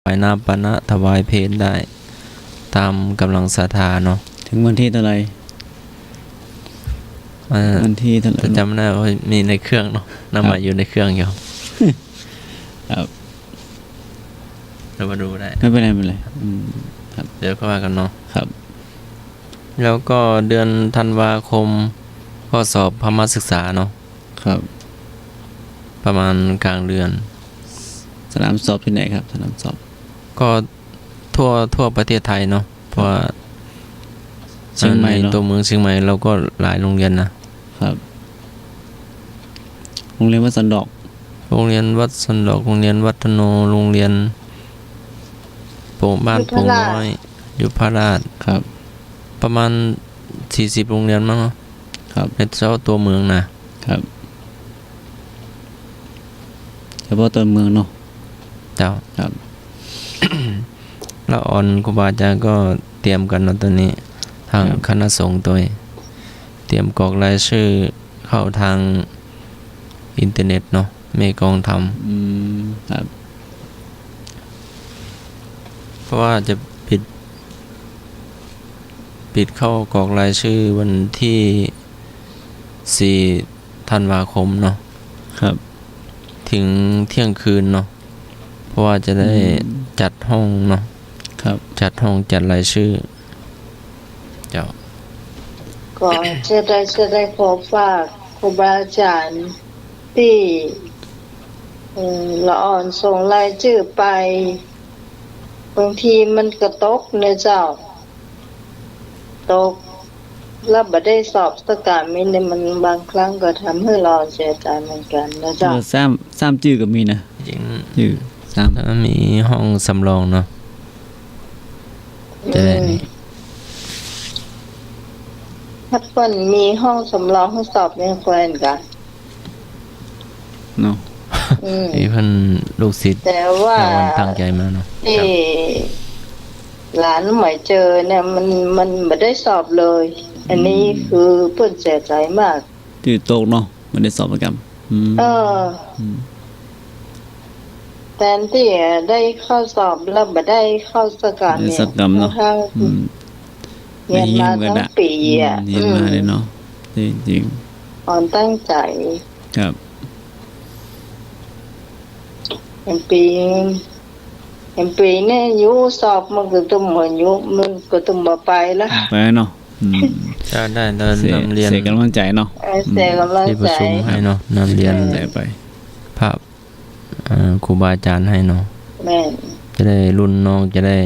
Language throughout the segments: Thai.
ถวายน้ำปานะถวายเพลได้ตามกำลังศรัทธาเนาะถึงวันที่เท่าไหร่วันที่เท่าไหร่จำไม่ได้ว่ามีในเครื่องเนาะนำมาอยู่ในเครื่องอยู่ครับเรามาดูได้ไม่เป็นไรไม่เป็นไรครับเดี๋ยวก็ว่ากันเนาะครับแล้วก็เดือนธันวาคมก็สอบพรหมศึกษาเนาะครับประมาณกลางเดือนสนามสอบที่ไหนครับสนามสอบก็ทั่วประเทศไทยเนาะเพราะว่าเชียงใหม่ตัวเมืองเชียงใหม่เราก็หลายโรงเรียนนะครับโรงเรียนวัดสันดอกโรงเรียนวัดสันดอกโรงเรียนวัฒโนโรงเรียนโป่งบ้านโป่งน้อยยุพราชครับประมาณ40โรงเรียนมั้งครับในเจ้าตัวเมืองนะครับเฉพาะตัวเมืองเนาะเจ้าครับ แล้วอ่อนครูบาอาจารย์ก็เตรียมกันเนาะตอนนี้ทางคณะสงฆ์ตัวเตรียมกรอกรายชื่อเข้าทางอินเทอร์เน็ตเนาะเมกองทำครับเพราะว่าจะปิดเข้ากรอกรายชื่อวันที่4ธันวาคมเนาะครับถึงเที่ยงคืนเนาะเพราะว่าจะได้จัดห้องเนาะครับจัดห้องจัดรายชื่อเจ้าก็จะได้ขอฝากครูบาอาจารย์ที่ละอ่อนส่งรายชื่อไปบางทีมันกระตกเนี่ยเจ้าตกแล้วบ่ได้สอบสักการไม่เนี่ยมันบางครั้งก็ทำให้เราเสียใจเหมือนกันนะเจ้าซ้ำจื้อก็มีนะจริงจื้อซ้ำมีห้องสำรองเนาะจะได้ถ้าเพิ่นมีห้องสำรองให้สอบเนี่ยควรกันเนาะเพิ่นลูกศิษย์แต่ว่าตั้งใจมาเนาะหลานใหม่เจอเนี่ยมันไม่ได้สอบเลยอันนี้คือเพิ่นเสียใจมากจื้อตกเนาะไม่ได้สอบประจำแทนที่ได้เข้าสอบแล้วไม่ได้เข้าสการเนี่ยสักกรรมเนาะเรียนมาทั้งปีเรียนมาเลยเนาะจริงอ่อนตั้งใจครับเป็นปีเนี่ยยุสอบมันก็ต้องเหมือนยุมันก็ต้องมาไปแล้วไปเนาะจะได้เดินนำเรียนเสียกำลังใจเนาะเสียกำลังใจที่ประชุมให้เนาะนำเรียนไปภาพครูบาอาจารย์ให้เนาะแม่จะได้รุ่นน้องจะได้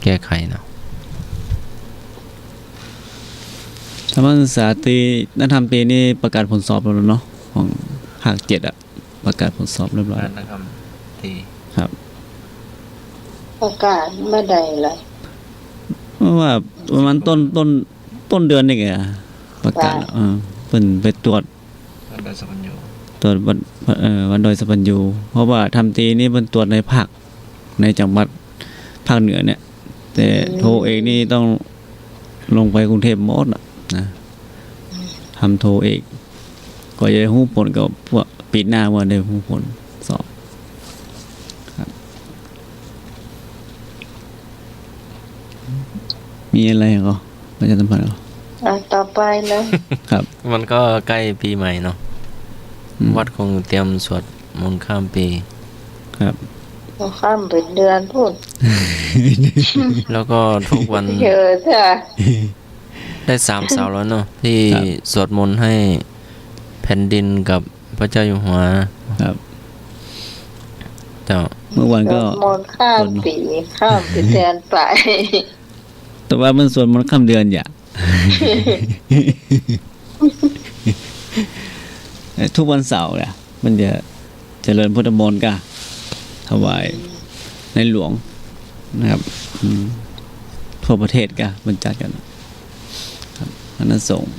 แก้ไขเนาะธรรมศึกษาตรีนักธรรมตรีนี่ประกาศผลสอบแล้วเนาะของภาค7อ่ะประกาศผลสอบเรียบร้อยนะครับทีครับประกาศเมื่อใดล่ะเพราะว่าประมาณต้นเดือนนี่แหละประกาศเพิ่นไปตรวจวันดอยสัพพัญญูวันดอยสัพพัญญูเพราะว่าทำตรีนี่เพิ่นตรวจในภาคในจังหวัดภาคเหนือเนี่ยแต่โทเอกนี่ต้องลงไปกรุงเทพหมดนะทำโทเอกก็จะได้ฮู้ผลกับพวกปีหน้าว่าได้ฮู้ผลสอบครับมีอะไรก็ประชาสัมพันธ์ต่อไปนะครับมันก็ใกล้ปีใหม่เนาะวัดคงเตรียมสวดมนต์ข้ามปีครับข้ามเป็นเดือนพูดแล้วก็ทุกวันเยอะจ้ะได้3 เสาร์แล้วเนาะที่สวดมนต์ให้แผ่นดินกับพระเจ้าอยู่หัวครับเจ้าเมื่อวานก็มนต์ข้ามปีเดือนไปแต่ว่ามันสวดมนต์ข้ามเดือนอย่าทุกวันเสาร์เนี่ยมันจะเจริญพุทธมนต์ก็ถวายในหลวงนะครับทั่วประเทศก็บรรจัดกันครับคณะสงฆ์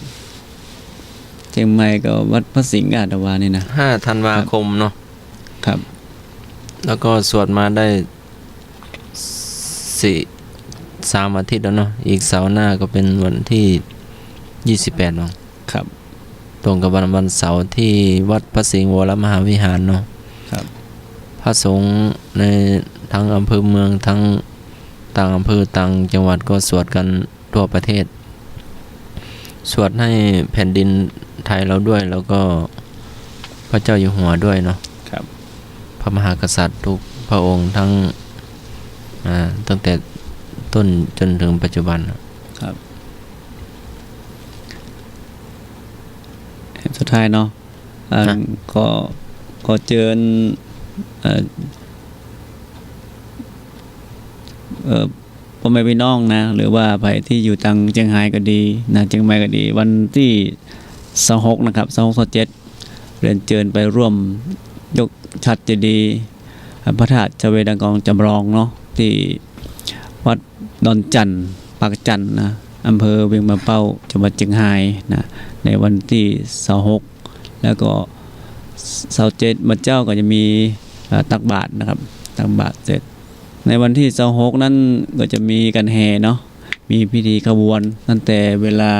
เชียงใหม่ก็วัดพระสิงห์อาตวานี่นะ5ธันวาคมเนาะครับแล้วก็สวดมาได้3 อาทิตย์แล้วเนาะอีกเสาร์หน้าก็เป็นวันที่28เนาะครับตรงกับวันเสาร์ที่วัดพระสิงห์วรมหาวิหารเนาะ ครับ พระสงฆ์ในทั้งอำเภอเมืองทั้งต่างอำเภอต่างจังหวัดก็สวดกันทั่วประเทศ สวดให้แผ่นดินไทยเราด้วย แล้วก็พระเจ้าอยู่หัวด้วยเนาะ ครับ พระมหากษัตริย์ทุกพระองค์ทั้งตั้งแต่ต้นจนถึงปัจจุบัน ครับสุดท้ายเนาะก็เชิญพ่อแม่พี่น้องนะหรือว่าไปที่อยู่ทางเชียงรายก็ดีนะเชียงใหม่ก็ดี วันที่26นะครับ26 27เรียนเชิญไปร่วมยกฉัตรเจดีย์พระธาตุเจเวดังกองจำลองเนาะที่วัดดอนจันทร์ปากจันทร์นะอำเภอเวียงมะเป้าจังหวัดเชียงรายนะในวันที่26แล้วก็27มาเจ้าก็จะมีตักบาตรนะครับตักบาตรเสร็จในวันที่26นั้นก็จะมีการแห่เนาะมีพิธีขบวนตั้งแต่เวลา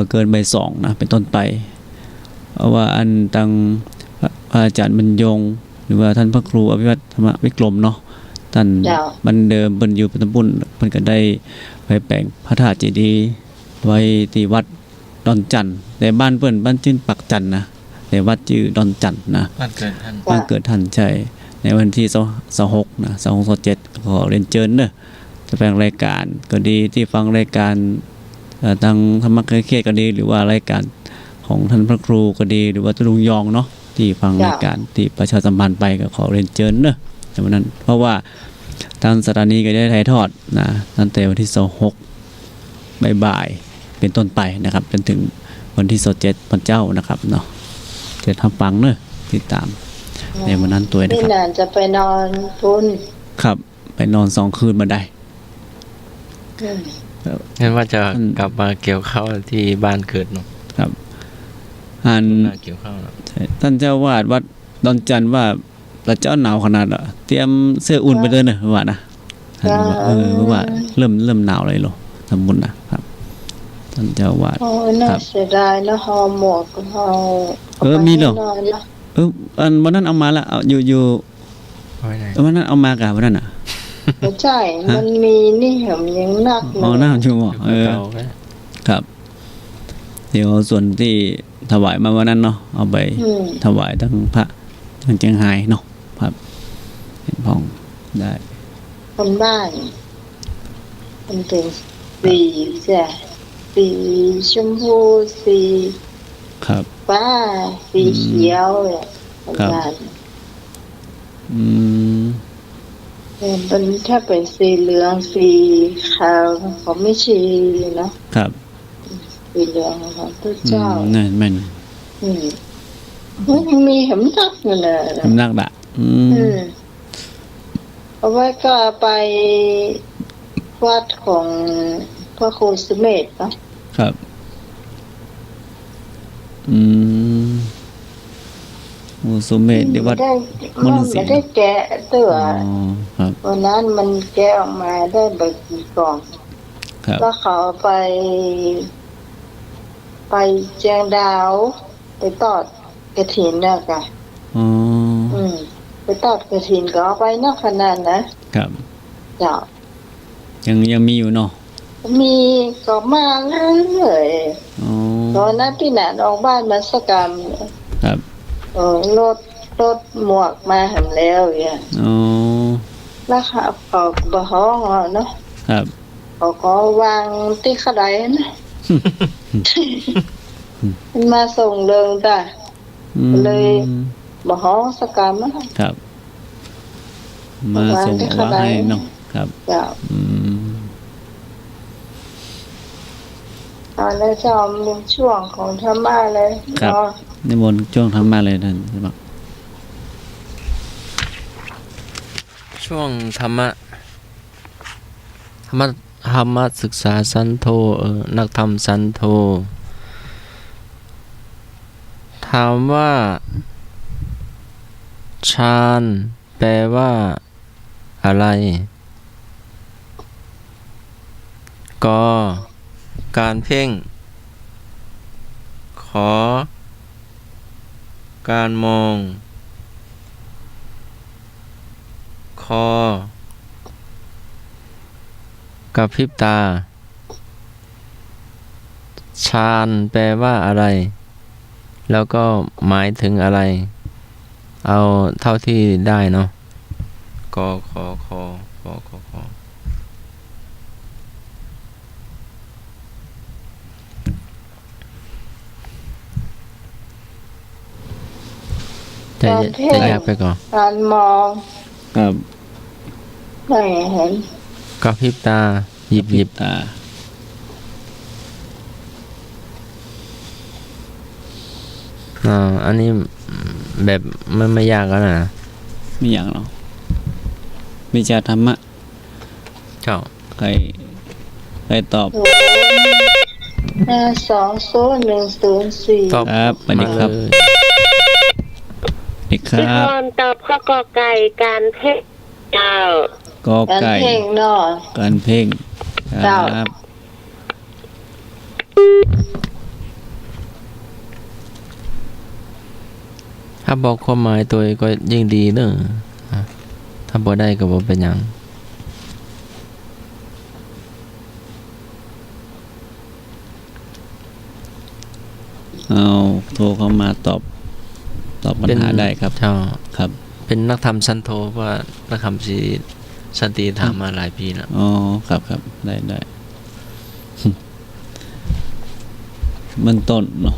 เกินบ่าย2นะเป็นต้นไปเพราะว่าอันตังพระอาจารย์บรรยงหรือว่าท่านพระครูอภิวัตธรรมวิกรมเนาะท่านบันเดิมเพิ่นอยู่ปัตตบุญเพิ่นก็ได้ไปแปลงพระธาตุเจดีย์ไว้ที่วัดดอนจันทร์แต่บ้านเพิ่นบ้านชื่นปักจันทร์นะแต่วัดชื่อดอนจันทร์นะบ้านเกิดท่าน บ้านเกิดท่านใช่ในวันที่26นะ26 27ขอเรียนเชิญเด้อจะแปลงรายการก็ดีที่ฟังรายการทางธรรมะเคสก็ดีหรือว่ารายการของท่านพระครูก็ดีหรือว่าตุลุงยองเนาะที่ฟังรายการที่ประชาสัมพันธ์ไปก็ขอเรียนเชิญเด้อในวันนั้นเพราะว่าทางสถานีก็ได้ถ่ายทอดนะตั้งแต่วันที่26บ่ายๆเป็นต้นไปนะครับจนถึงวันที่27วันเจ้านะครับเนาะจะทำฟังเนอะติดตามในวันนั้นตัวนะ นี่ ครับ น่าจะไปนอนพุ่น ครับไปนอน2 คืนมาได้ เห็นว่าจะกลับมาเกี่ยวข้าวที่บ้านเกิดเนาะ ครับอัน มาเกี่ยวข้าวเนาะ ท่านเจ้าวาดวัดดอนจันทร์ว่าพระเจ้าหนาวขนาดอ่ะเตรียมเสื้ออุ่นไปเลยนะว่านะท่านบอกว่าเริ่มหนาวเลยเหรอทำบุญนะครับท่านเจ้าวาด โอ้น่าเสียดายนะฮอหมวกฮอ มีเหรอ อันวันนั้นเอามาละเอาอยู่ เอาไว้ไหน วันนั้นเอามากะวันนั้นอ่ะ ไม่ใช่มันมีนี่เห็นยังนัก อ๋อหน้าชั่วโมง เก่าก็ ครับ เดี๋ยวส่วนที่ถวายมาวันนั้นเนาะเอาไปถวายทั้งพระทั้งเจียงไฮ้เนาะครับเห็นพ้องได้ คนบ้านมันเป็นสีจ้ะสีชมพูสี ครับ ฟ้าสีเขียวเนี่ยคนบ้าน อืม เป็นถ้าเป็นสีเหลืองสีขาวเขาไม่ชีเนาะ ครับ สีเหลืองของพระเจ้า นั่นแม่น มันมีเห็นนักอยู่เลย สำนักดะเอาไว้ก็ไปวัดของพระครูสุเมธเนาะ ครับโอ้สุเมธเดี๋ยววัด มันไม่ได้แกะตัว ครับ วันนั้นมันแกะออกมาได้ใบกี่กล่อง ครับ แล้วเขาไปเจียงดาวไปตอดกระถินน่ะค่ะ อ๋อ ไปตอดกระถินก็เอาไปนอกขนาดนะครับเจ้า ยังมีอยู่เนาะ มีก็มาเรื่อย อ๋อ ๆตอนนั้นพี่หนานออกบ้านมาสกรรม ครับ รถหมวกมาหำแล้วอย่าง อ๋อ แล้วเขาบ่ฮ้องเนาะ ครับ เขาก็วางที่ขดายนะมันมาส่งเริงจ้ะ เลยบ่ฮ้องสกรรมนะครับ มาส่งว่าให้เนาะครับ เจ้า ตอนนี้จะมีช่วงของธรรมะเลย ครับ เนาะ นิมนต์ช่วงทำมาเลยท่านใช่ไหม ช่วงธรรมะศึกษาสันโธนักธรรมสันโธถามว่าฌานแปลว่าอะไรก็การเพ่งขอการมอง กระพริบตา ฌานแปลว่าอะไร แล้วก็หมายถึงอะไร เอาเท่าที่ได้เนาะกขอคอขอขอคอจะแยกไปก่อน การมอง ครับ ไม่เห็น กระพริบตา หยิบ ตา อันนี้แบบไม่ยากแล้วนะ ไม่อย่างหรอกวิชาธรรมะ เจ้า ใครตอบ 5201014 ตอบ ครับสวัสดีครับ มาเลย เด็กค พี่ รั พ บ รตอบข้อกอไก่การเพ่งเจ้าก อ การ ไก่ เพ่งเนาะ การเพ่งค เจ้า รับ ถ้าบอกความหมายตัวเองก็ยิ่งดีเนอะถ้าบอกได้ก็บอกเป็นหยัง เอาโทรเข้ามาตอบปัญหาได้ครับ เจ้า ครับ เป็นนักธรรมชั้นโทเพราะว่านักธรรมสีสันติถามมาหลายปีแล้ว อ๋อครับได้ มันต้นเนาะ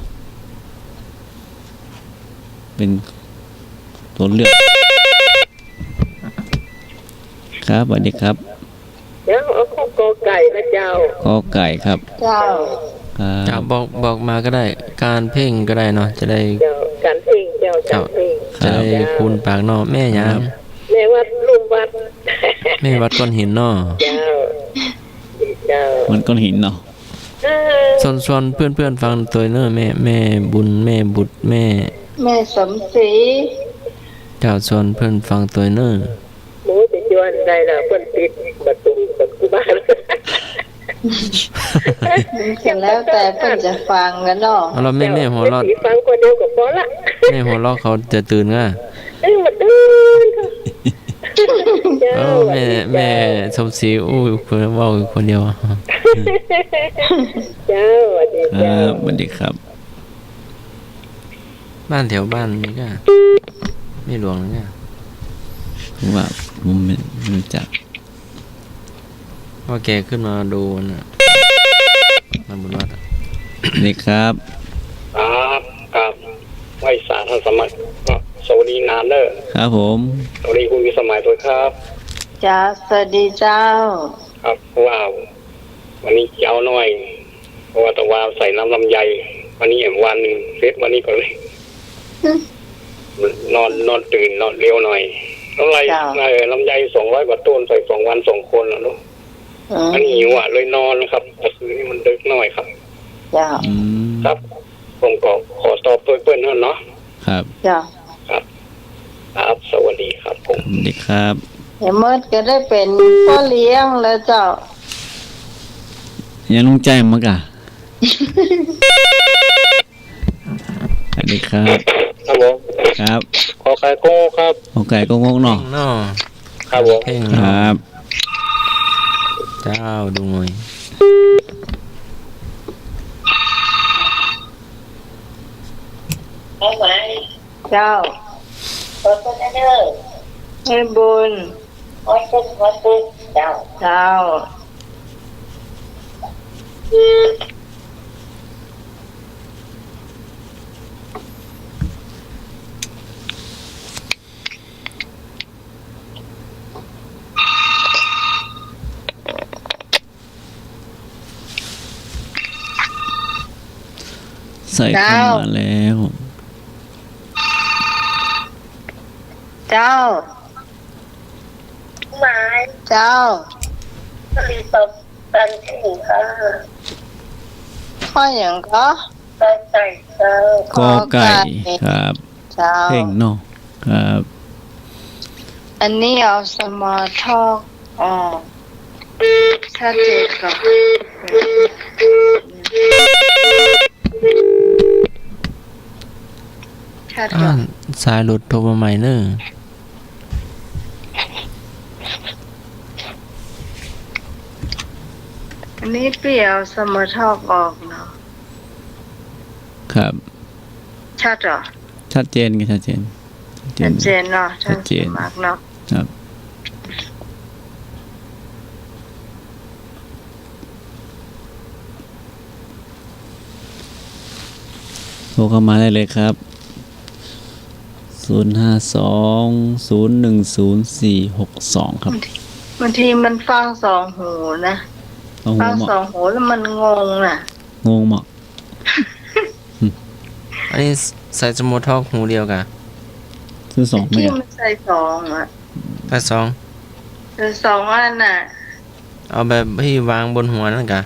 เป็นตัวเลือกครับสวัสดีครับ เดี๋ยวเอาข้อกอไก่นะเจ้าก อไก่ครับ เจ้า ครับ จะบอกมาก็ได้ การเพ่งก็ได้เนาะจะได้ เจ้าการเพ่งเจ้าการเพ่ง จะได้คูณปากเนาะแม่หยัง แม่วัดลุมวัด แม่วัดก้อนหินเนาะ เจ้าเจ้า มันก้อนหินเนาะ เออ ส่วนเพื่อนฟังตัวเนอะแม่บุญแม่บุตรแม่ แม่สมศรี เจ้าส่วนเพื่อนฟังตัวเนอะ หมูจะจวนได้ละเพิ่นติดประตูบ้าน เสร็จแล้วแต่เพิ่นจะฟังกันเนาะ เอาเราแม่หัวเราะ ผีฟังคนเดียวก็พอละ แม่หัวเราะเขาจะตื่นง่ะ มาตื่นเจ้า แม่สมศรีอู้คนเว่าอยู่คนเดียว เจ้าสวัสดี ค เจ้า รับสวัสดีครับ บ้านแถวบ้านนี่ก็ไม่หลวงนะเนี่ย ผมว่าผมไม่รู้จัก ว่าแกขึ้นมาดูน่ะมาบุญวัดอะ เด็กครับ ครับไหวสารท่านสมัยก็สวัสดีนานเนอร์ ครับผม สวัสดีคุณวิสมัยด้วยครับ จ้าสวัสดีเจ้า ครับว้าววันนี้เจ้าหน่อยเพราะว่าตะวาวใส่น้ำลำไยวันนี้วันหนึ่งเสร็จวันนี้ก็เลย นอนตื่นนอนเร็วหน่อยแล้วไร จ้ะ ลำไย200 กว่าต้นใส่2 วัน 2 คนแล้วเนาะ อืม มันหิวเลยนอนครับแต่คืนนี้มันดึกหน่อยครับ จ้า อืม ครับ ผมก็ขอตอบตัวเปิ้ลเนาะ ครับ จ้า ครับสวัสดีครับผม เด็กครับ เดี๋ยวเมื่อก็ได้เป็นพ่อเลี้ยงแล้วเจ้า ยังลุงใจมั้งกะ สวัสดีครับ ครับผม ครับ ขอไข่โก้ครับ โอไก่ก็งงเนาะ เนาะ ครับผม เพ่ง ค เนาะ รับ เจ้าดูหน่อย เจ้าให้บุญเจ้า ใส่เข้ามาแล้ว เจ้า หมาย เจ้า ผลิตภัณฑ์สินค้า ข้ออย่างก็ ใส่ใจเจ้าก อไก่ครับ เจ้า เพ่งเนาะครับ อันนี้เอาสมาร์ทอกออกถ้าเจ็บกับถ้า อ่า เจ็บ สายหลุดโทรมาใหม่เนอะ อันนี้เปรี้ยวสมอทอกออกเนาะ ครับ ชัดเหรอ ชัดเจนกันชัดเจน ชัดเจนเนาะ ชัดเจน มากเนาะ ครับโทรเข้ามาได้เลยครับ 052010462 ครับ บางทีมันฟังสองหูนะ เอา ฟั หัว ง หมอ สองหูแล้วมันงงน่ะ งงหมอ อันนี้ใส่สมูทอกหูเดียวกะ ซื้อ2ไหม ที่ อะ มันใส่สองอ่ะ แต่สอง ใส่สองอันน่ะ เอาแบบที่วางบนหัวนั่นกะ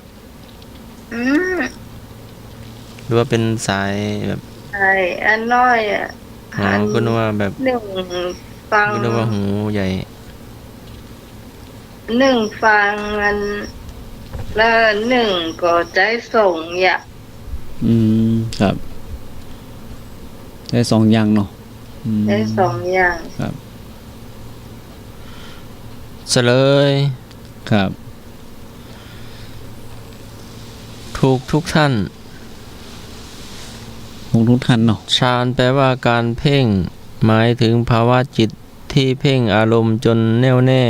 อืม หรือว่าเป็นสายแบบ ใช่อันน้อยอ่ะ อ๋อก็นึกว่าแบบ หนึ่งฟัง ก็นึกว่าหูใหญ่ หนึ่งฟังอันแล้วหนึ่งก็ใจส่งอย่า ครับได้2อย่างเนาะอืม ได้สองอย่าง ครับ เฉลย ครับ ถูกทุกท่าน ทุกท่านเนาะ ฌานแปลว่าการเพ่ง หมายถึงภาวะจิตที่เพ่งอารมณ์จนแน่วแน่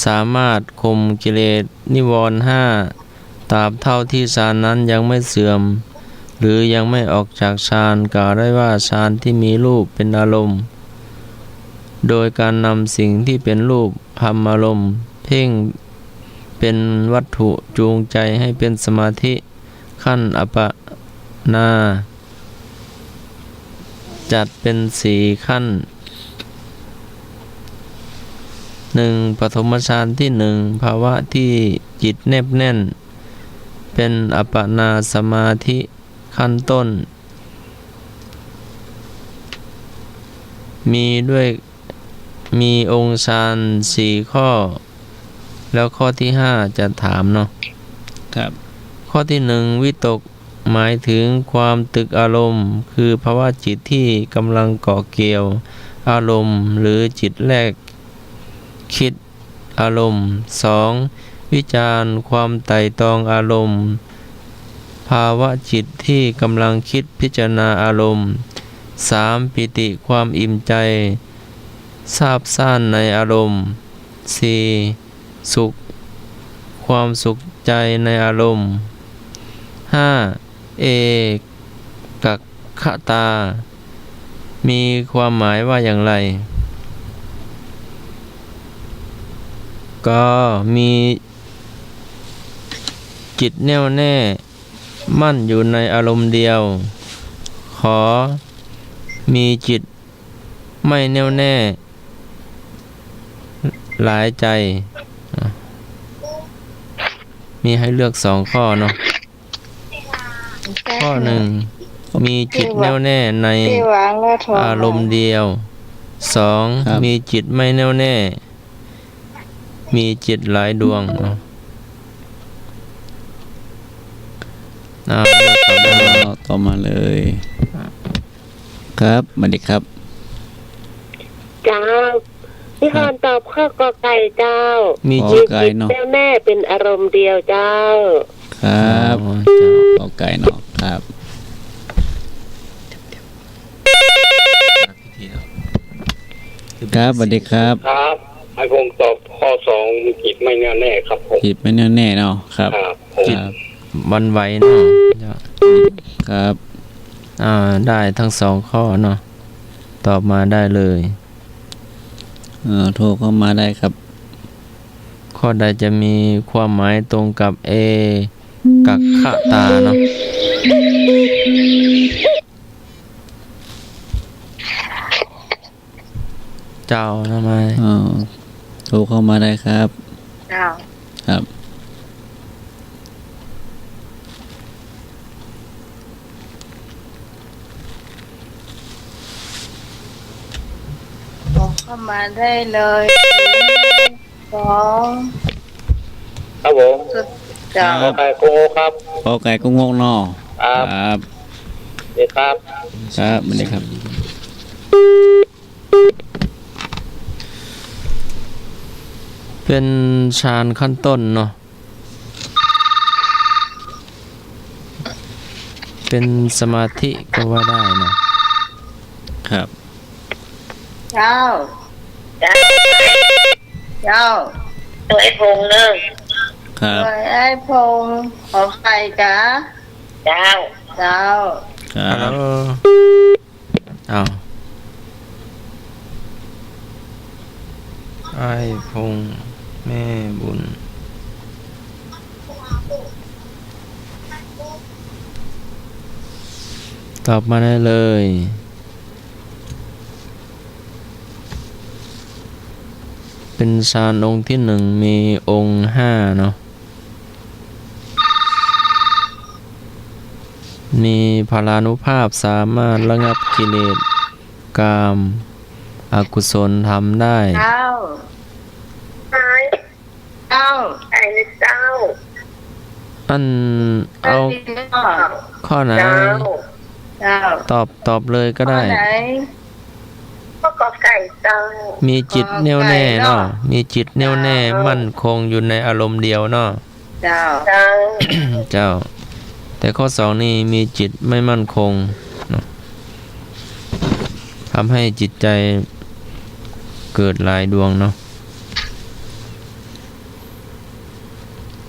สามารถข่มกิเลสนิวรณ์5ตราบเท่าที่ฌานนั้นยังไม่เสื่อม หรือยังไม่ออกจากฌานกล่าวได้ว่าฌานที่มีรูปเป็นอารมณ์ โดยการนำสิ่งที่เป็นรูปธรรมอารมณ์เพ่งเป็นวัตถุจูงใจให้เป็นสมาธิขั้นอัปปนา จัดเป็น4ขั้น 1. ปฐมฌานที่1ภาวะที่จิตแนบแน่น เป็นอัปปนาสมาธิขั้นต้น มีองค์ฌาน4ข้อ แล้วข้อที่5จะถามเนาะ ครับ ข้อที่1วิตกหมายถึงความตึกอารมณ์ คือภาวะจิตที่กำลังเกาะเกี่ยวอารมณ์หรือจิตแรกคิดอารมณ์ 2. วิจารณ์ความไตร่ตรองอารมณ์ ภาวะจิตที่กำลังคิดพิจารณาอารมณ์ 3. ปิติความอิ่มใจซาบซ่านในอารมณ์ 4. สุขความสุขใจในอารมณ์ 5. เอกัคขตา มีความหมายว่าอย่างไร ก็มีจิตแน่วแน่มั่นอยู่ในอารมณ์เดียว ขอมีจิตไม่แน่วแน่หลายใจ มีให้เลือก2ข้อเนาะ ข้อ1มีจิตแน่วแน่ใน ที่วางแล้วโทร อารมณ์เดียว 2. มีจิตไม่แน่วแน่ มีจิตหลายดวงเนาะเลือกตอบได้เลย ต่อมาเลย ครับสวัสดีครับ เจ้าพี่พรตอบข้อกอไก่เจ้า มี ขอ จิต ไก่เนาะ แน่วแน่เป็นอารมณ์เดียวเจ้า ครับ อ๋อเจ้า ขอไก่เนาะครับ ครับสวัสดีครับ ครับให้ผมตอบข้อ2จิตไม่แน่วแน่ครับผม ผิดไม่แน่แน่เนาะครับ ครับผม ครับ วันไหวเนาะเจ้า ครับ ได้ทั้ง2ข้อเนาะตอบมาได้เลย โทรเข้ามาได้ครับ ข้อใดจะมีความหมายตรงกับเอกัคขตาเนาะเจ้าทำไม โทรเข้ามาได้ครับ เจ้า ครับ บอกเข้ามาได้เลย2 ครับผม เจ้า ครั ขอบ ไก่โกครับ ขอไก่ก็งงเนาะ ครับ ครับ เด็กครับ ครับสวัสดีครับ เป็นฌานขั้นต้นเนาะ เป็นสมาธิก็ว่าได้เนาะ ครับ เจ้า เจ้า ตัวไอ้พงษ์เนอะ ครับ โดยไอ้พงษ์ขอใครกะ เจ้า เจ้า ครับ อ้าวไอ้พงษ์แม่บุญ ตอบมาได้เลย เป็นฌานองค์ที่หนึ่งมีองค์ห้าเนาะ มีพลานุภาพสามารถระงับกิเลสกามอกุศลทำได้ เจ้า ตาย เจ้า ไอ้นะเจ้า อันเอา เจ้า ข้อไหน เจ้า เจ้า ตอบเลยก็ได้ ข้อไหน พ่อกอไก่เจ้า มีจิตแน่วแน่เนาะ มีจิตแน่วแน่มั่นคงอยู่ในอารมณ์เดียวเนาะ เจ้า เจ้า เจ้า แต่ข้อสองนี่มีจิตไม่มั่นคงเนาะทำให้จิตใจเกิดหลายดวงเนาะ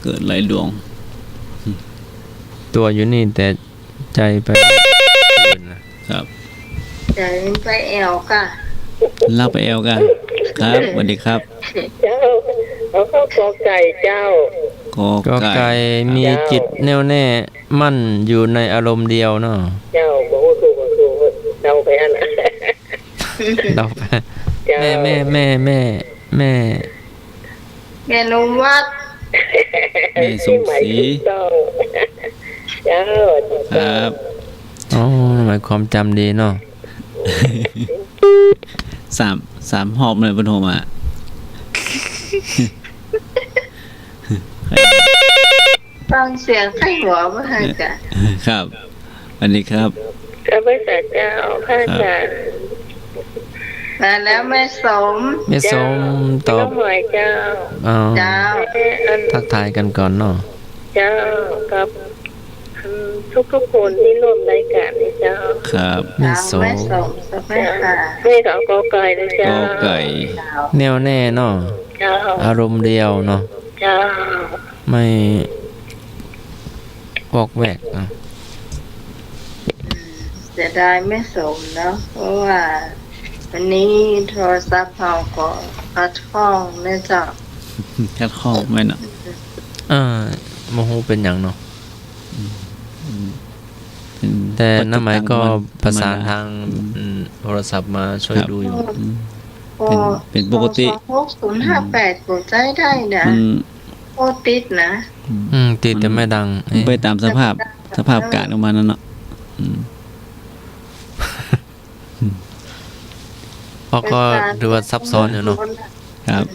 เกิดหลายดวง ตัวอยู่นี่แต่ใจไปอื่นนะครับ เดี๋ยวไปแอวกะ เล่าไปแอลกันครับสวัสดีครับ เจ้าเขาเข้ากอไก่เจ้า กอ ก็ไกล ไก่ มีจิตแน่วแน่มั่นอยู่ในอารมณ์เดียวเนาะ เจ้าบอกว่าถูกบอกถูกเจ้าไปอันน่ะ เราไป เจ้า แม่แม่นุวัด แม่สมศรี เจ้าเจ้า ครับ อ๋อหมายความจำดีเนาะ สามหอบเลยบนโทรมา ฟังเสียงไข้หัวมาให้กะ ครับสวัสดีครับ ข้าพเจ้าเจ้าพระอาจารย์ มาแล้วแม่สม แม่สมตอบ น้องหมายเจ้า อ๋อ เจ้า อัน ทักทายกันก่อนเนาะ เจ้ากับทุกคนที่ร่วมรายการนี่เจ้า ครับ แม่ เจ้า สม แม่สมสักแม่ค่ะ ให้เขากอไก่นะ ก เจ้า อไก่ เจ้า แน่วแน่เนาะ เจ้า อารมณ์เดียวเนาะ เจ้า ไม่บอกแวกเนาะ เสียดายแม่สมเนาะเพราะว่าวันนี้โทรศัพท์เราก็ขัดข้องนะเจ้า คัดข้อไหมเนาะ โมโหเป็นอย่างเนาะ เป็น แต่น้าหมายก็ประสาน ธรรมด ทางโทรศัพท์มาช่วยดูอยู่ อืม เป็นปกติ 66058กดใจได้นะ มัน โอติดนะ ติดแต่ไม่ดังเอ๊ะ ไปตามสภาพการออกมานั่นเนาะอืม เพราะก็ดูว่าซับซ้อนอยู่เนาะ ครับ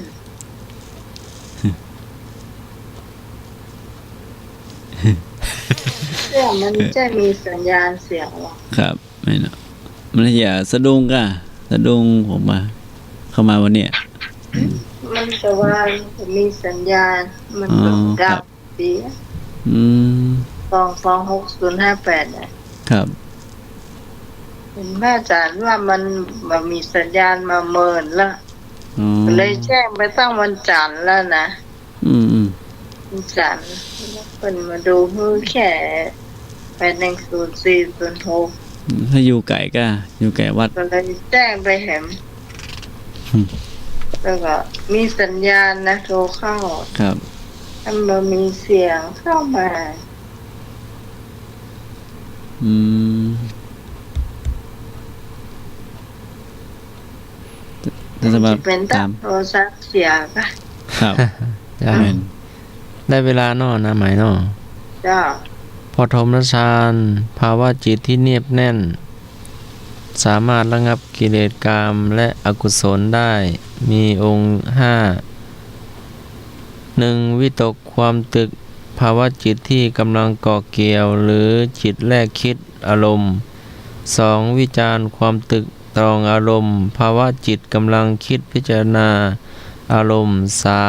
เรื่องมันจะมีสัญญาณเสียงหรอ ครับไม่เนาะมันอย่าสะดุ้งก่ะสะดุ้งผมมา เข้ามาวันเนี้ย มันจะว่ามีสัญญาณมัน อ๋อ ดั ครับ บ เสีย อืม 26058นะครับ เห็นแม่อาจารย์ว่ามันมีสัญญาณมาเมินละ อ๋อ เลยแจ้งไปตั้งวันจันทร์แล้วนะ อืมอืม วันจันทร์เป็นมาดูมือแค่810406 ถ้าอยู่ไก่ก็อยู่ไก่วัด ก็เลยแจ้งไปเห็น อืม แล้วก็มีสัญญาณนะโทรเข้า ครับ ถ้ามันมีเสียงเข้ามา อืมแต่สำหรับ จะเป็น ตา ตาม มโทรศัพท์เสียก็ ครับ จ้ะ แม่น ได้เวลาเนาะนะหมายเนาะ จ้า พอทมฌานภาวะจิตที่เนียบแน่น สามารถระงับกิเลสกามและอกุศลได้ มีองค์ห้า 1. วิตกความตึกภาวะจิตที่กำลังก่อเกี่ยวหรือจิตแรกคิดอารมณ์ 2. วิจารณ์ความตึกตรองอารมณ์ ภาวะจิตกำลังคิดพิจารณาอารมณ์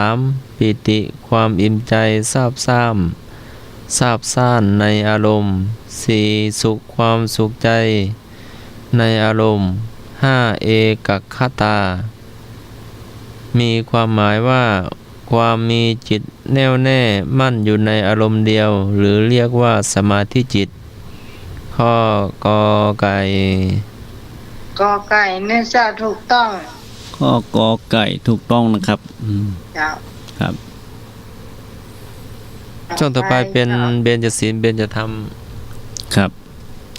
3. ปิติความอิ่มใจซาบซ่าม ซาบซ่านในอารมณ์สี่สุขความสุขใจในอารมณ์ห้าเอกัคคตา มีความหมายว่าความมีจิตแน่วแน่มั่นอยู่ในอารมณ์เดียวหรือเรียกว่าสมาธิจิต ข้อกอไก่ กอไก่เนี่ยเจ้าถูกต้อง ข้อกอไก่ถูกต้องนะครับเจ้า ครับ ช่วงต่อไปเป็นเบญจศีลเบญจธรรม ครับ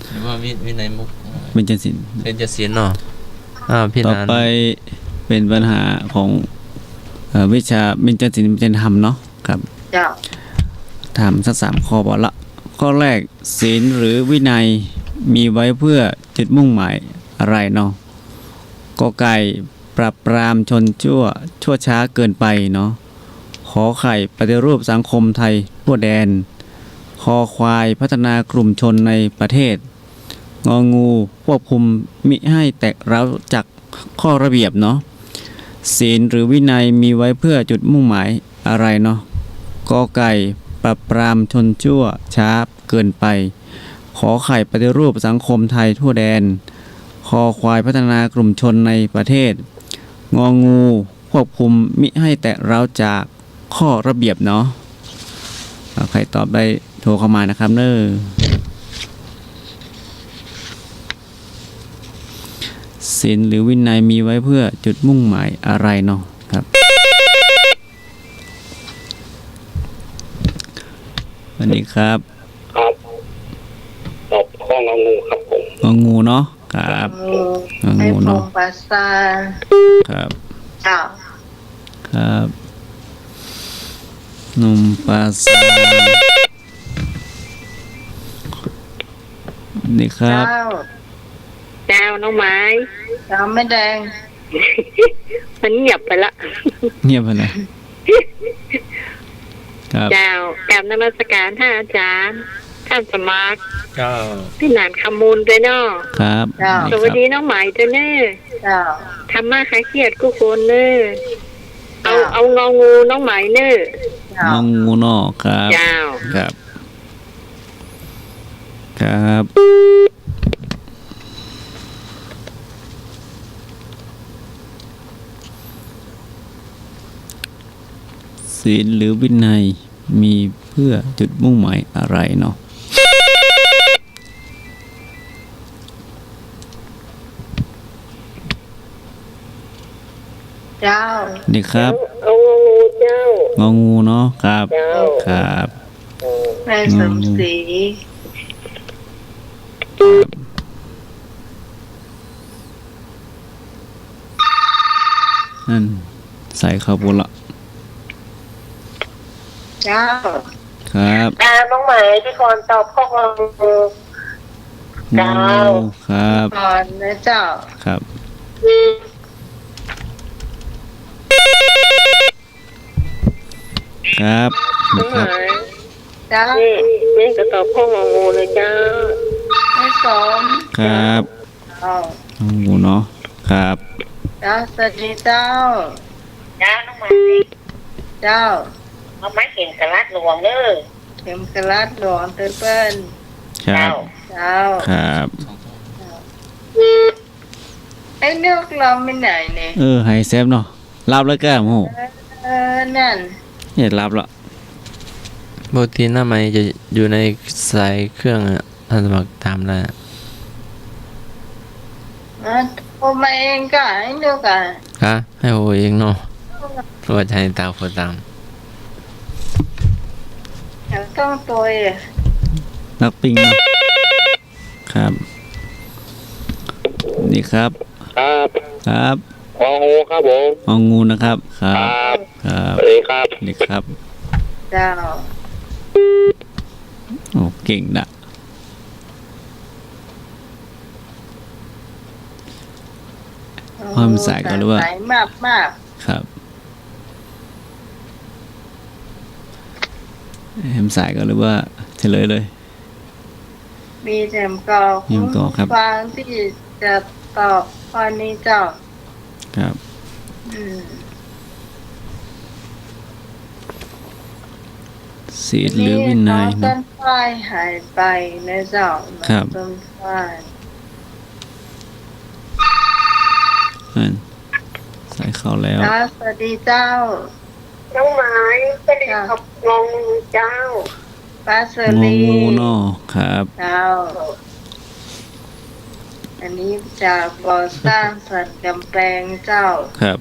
หรือว่าวินัยมุก เป็นจันสิน เบญจศีลเนาะพี่ ต่อ นัน ไปเป็นปัญหาของวิชาเป็นจันสินเป็นธรรมเนาะครับ เจ้า ถามสัก3 ข้อบอกละข้อแรกศีลหรือวินัยมีไว้เพื่อจุดมุ่งหมายอะไรเนาะกอไก่ปราบปรามชนชั่วช้าเกินไปเนาะขอไข่ปฏิรูปสังคมไทยทั่วแดนคอควายพัฒนากลุ่มชนในประเทศงองูควบคุมมิให้แตกร้าวจากข้อระเบียบเนาะศีลหรือวินัยมีไว้เพื่อจุดมุ่งหมายอะไรเนาะกอไก่ปราบปรามชนชั่วช้าเกินไปขอไข่ปฏิรูปสังคมไทยทั่วแดนคอควายพัฒนากลุ่มชนในประเทศงองูควบคุมมิให้แตะร้าวจากข้อระเบียบเนาะใครตอบได้โทรเข้ามานะครับเนอะศีลหรือวินัยมีไว้เพื่อจุดมุ่งหมายอะไรเนาะครับสวัสดีครับ ครับตอบข้ององูครับผม งองูเนาะครับงอ ให้ งู พ เนาะ งปราสาท ครับ เจ้า ครับหนุ่มปราสาทนี่ครับ เจ้า เจ้าน้องไม้ เจ้าไม่แดง มันเงียบไปละ เงียบไปเลยครับ เจ้ากราบนมัสการท่านอาจารย์ท่านสมัคร เจ้า พี่หนานคำมูลด้วยเนาะ ครับ สวัสดีน้องไหมเจ้าเน่ เจ้า ทำมาขายเครียดกูคนเน่เอางองูน้องไหมเน่ เจ้า น้องงูเนาะครับ เจ้า ครับ ครับศีลหรือวินัยมีเพื่อจุดมุ่งหมายอะไรเนาะ เจ้า นี่ครับ เอางองูเจ้าง องูเนาะครับ เจ้า ครับ แม่สมศรี นั่นใส่ข้าวปุ้นละ เจ้า ครับ น้องไหมพี่คอนตอบข้ององู งองูครับ ก่อนนะเจ้า ครับครับ น้อง ค ไหม รับ เจ้า นี่ก็ตอบข้ององูเลยเจ้า แม่สม ครับ เจ้าง องูเนาะครับ เจ้าสวัสดีเจ้า จ้าน้องไหม เจ้า น้องไหมเห็นกระลัดหลวงเด้อ เข็มกระลัดหลวงเตเปิ้ล ครับ เจ้า ครับ ไอ้เลือกเราไม่ไหนเนี่ย ไฮเซฟเนาะรับแล้วก็โอ้โห นั่น เนี่ยรับละ ปกติหน้าไม้จะอยู่ในสายเครื่องอะท่านสมัครตามแล้ว โอมาเองก็ไอ้เลือกอ่ะ คะให้โอเองเนาะว่าจะให้ตามคนตาม ต้องตัวเอง นักปิงเนาะครับนี่ครับ ครับ ครับ งองูครับผม งองูนะครับครั ค บ รับ ครับ สวัสดีครับ นี่ครับ เจ้า โอ้เก่งนะความใส่ก็รู้ว่า ใสมากมาก ครับแฮมสายก็รู้ว่าเฉลยเลย มีแถมกอ มีแถมกอครับ ฟังที่จะตอบข้อนี้เจ้า ครับ อืม ศี ศีลหรือวินัย ต้ เนาะ นฝ้ายหายไปนะเจ้า ครับ ต้นฝ้าย นั่นใส่เข้าแล้ว จ้าสวัสดีเจ้า น้องไม้ก็ได้ขับงงเจ้า ป้าเส งอ รี งูเนาะครับ เจ้า อันนี้จากก่อสร้างสันกำแพงเจ้า ครับ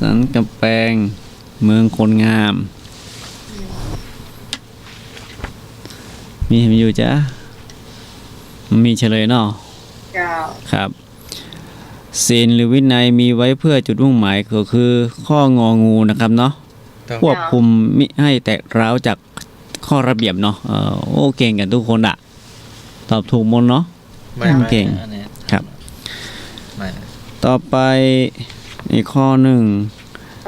สันกำแพงเมืองคนงาม มีเห็นอยู่จ้ะมันมีเฉลยเนาะ เจ้า ครับศีลหรือวินัยมีไว้เพื่อจุดมุ่งหมายก็คือข้ององูนะครับเนาะควบคุมมิให้แตกร้าวจากข้อระเบียบเนาะโอ้เก่งกันทุกคนอะตอบถูกหมดเนาะ ไม่ เก่ง อันนี้ ครับ ไม่ ต่อไปอีกข้อหนึ่ง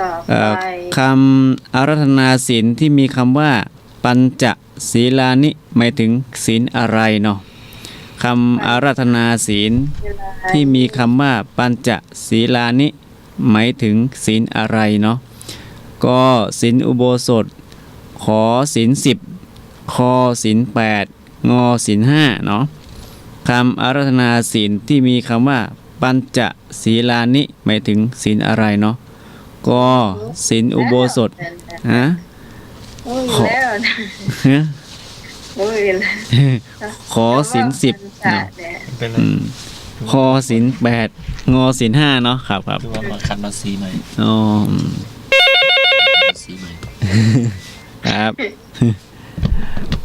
ต่อ เอ่อ ไป คำอารัธนาศีลที่มีคำว่า ปัญจศีลานิหมายถึงศีลอะไรเนาะคำอารัธนาศีลที่มีคำว่าปัญจศีลานิหมายถึงศีลอะไรเนาะก็ศีลอุโบสถขอศีล10คอศีล8งอศีล5เนาะคำอารัธนาศีลที่มีคำว่าปัญจศีลานิหมายถึงศีลอะไรเนาะก็ศีลอุโบสถฮะ โอ้ยแล้วนะ ฮะ โอ้ยแล้ว ขอศีล10 เนาะ เนาะ เป็นไร อืมคอศีล8งอศีล5เนาะครับครับ คือว่ามาคัดมาสีใหม่ อ๋ออืม สีใหม่ ครับ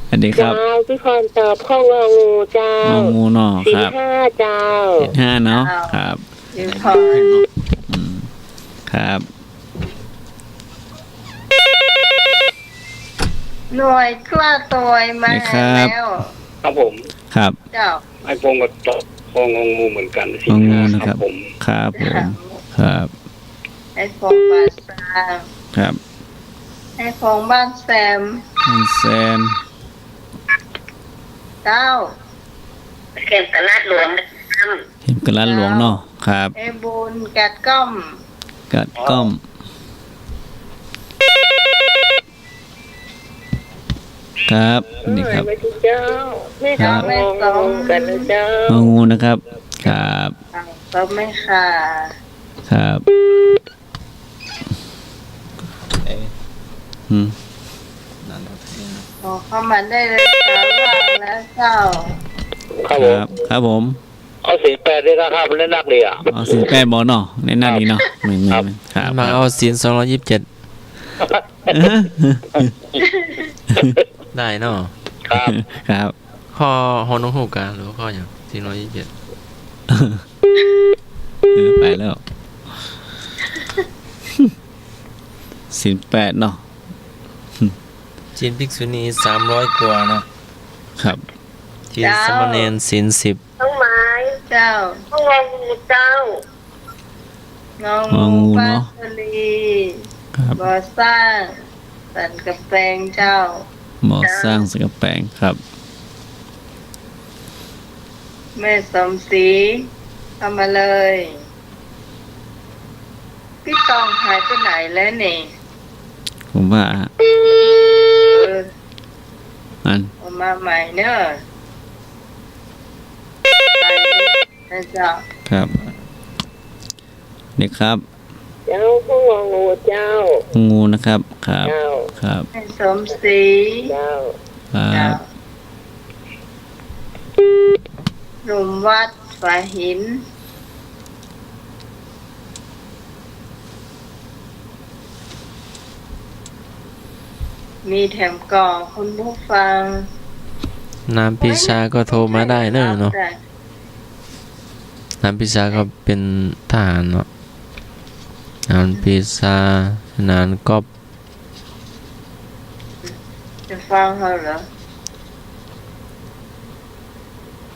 อันนี้ค เจ้า รับ พี่พรตอบข้ององูเจ้าง องูเนาะ ศี ค ล รับ ห้าเจ้า ศีล5เนาะครับ อยู่พอ อืมครับ หน่วยกล้าตัวมา นี่ครับ แล้ว ครับผม ครับ เจ้า ไอ้พงกับตอบพงงงูเหมือนกัน งองูนะครับ ผม ครับผมครับ ไอ้ฟองบ้านซาง ครับ ไอ้ฟองบ้านแซม คุณแซม เจ้า เข็มตลาดหลวง เห็นกระลันหลวงเนาะครับ ไอ้บุญกัดก้อม กัดก้อมครับนี่ครับ ไปที่เจ้าไม่ ครับ ทำงงกันนะเจ้าง องูนะครับ ครับ ก็ไม่ค่ะ ครับอืม ขอเข้ามาได้เลยค่ะว่าแล้วเจ้า ครับ ค ผม รับครับผม เอาสีแปดด้วยนะครับเล่นนักเลยอ่ะ เอาสินแปดบอเนาะในหน้านี้เนาะไม่ครับ มาเอาศีล227 ได้เนาะ ครับ ครับ ข้อฮอนงหูกาหรือว่าข้ออย่าง427 ไปแล้วสินแปดเนาะ จีนภิกษุณี300 กว่าเนาะ ครับ จีนสามเณรศีล10 น้องไม้ เจ้า ข้ององูเจ้า น้อง งองู ป้า เนาะ สลี ครับ บ่อสร้างสันกระแปงเจ้า หมอสร้างสกับแปลงครับ แม่สมศรีเข้ามาเลย พี่ตองหายไปไหนแล้วนี่ ผมว่า เออ อัน เอามาใหม่เนอะไปนะเจ้า ครับนี่ครับ เจ้าข้ององูเจ้า งูนะครับครับ เจ้า ครับ แม่สมศรี เจ้า ครั เจ้า บ หลุมวัดฝาหิน มีแถมกล่องคุณผู้ฟัง น้ำพิชาก็โทรมาได้เนอะเนาะน้ำพิชาก็เป็นทหารเนาะน้ำพิชานานก็ จะฟังเขาเหรอ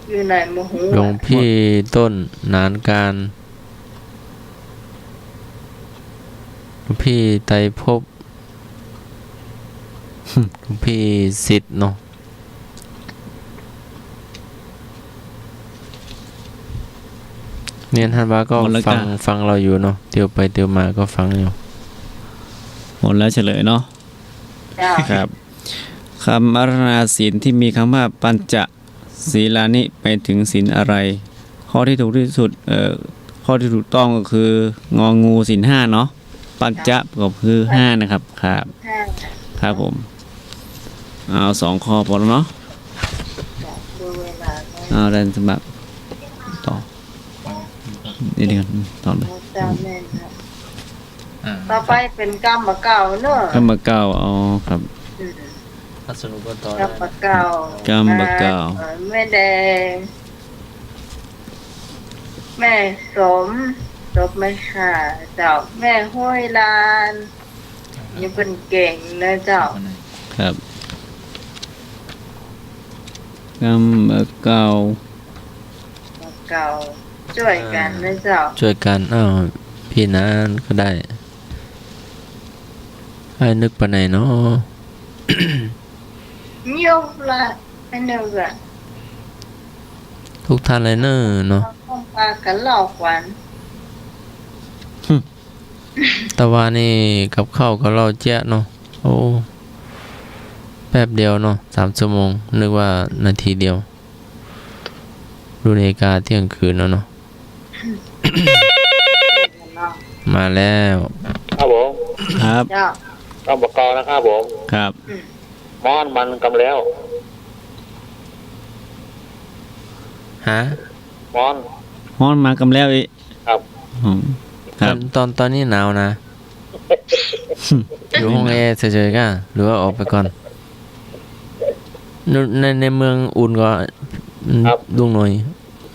อยู่ไหนโมโห หลวงพี่ต้นนานการหลวงพี่ไตรภพ หลวงพี่สิทธิ์เนาะ เนียนฮันวาก็ หมดแล้ว ฟัง จ้ะ ฟังเราอยู่เนาะเที่ยวไปเที่ยวมาก็ฟังอยู่ หมดแล้วเฉลยเนาะ เจ้า ครับคำอาราธนาศีลที่มีคำว่าปัญจศีลานิไปถึงศีลอะไร ข้อที่ถูกที่สุดข้อที่ถูกต้องก็คืององูศีลห้าเนาะปัญจะก็คือห้านะครับครับ ห้า ครับผมเอา2 ข้อพอแล้วเนาะ ดูเวลาไว้ เอาแดนสมัครต่อนี่ดีกันต่อเลย เจ้าแม่นครับต่อไปเป็นกรรมบะเก่าเนอะ ก็มาเก้าเอาครับ อืม ถ้าสนุกก็ต่อก รรมบะเก่าก รรมบะเก่า แม่แดง แม่สมจบไม่ค่ะเจ้าแม่ห้วยลานยังเป็นเก่งนะเจ้า ครับกรรมเก่า บะเก่าช่วยกันนะเจ้า ช่วยกันอ้าวพี่นานก็ได้ ให้นึกไปไหนเนาะ ยุบละไม่นึกอะ ทุกท่านเลยเนอะเนาะ ต้องปากันหลอกหวัน แต่ว่านี่กับข้าวก็เราเจ๊ะเนาะโอ้แป๊บเดียวเนาะ3 ชั่วโมงนึกว่านาทีเดียวดูนาฬิกาเที่ยงคืนแล้วเนาะ มาแล้ว ครับผม ครับ เจ้า ต้องบอกกอนะครับผม ครับ ม้อนมันกำแล้ว ฮะ ม้อน ฮ้อนมากำแล้วอีก ครับ อืมครับ ตอนนี้หนาวนะ อยู่ห้องแอร์เฉยๆก็หรือว่าออกไปก่อนในเมืองอุ่นก็ดุงหน่อย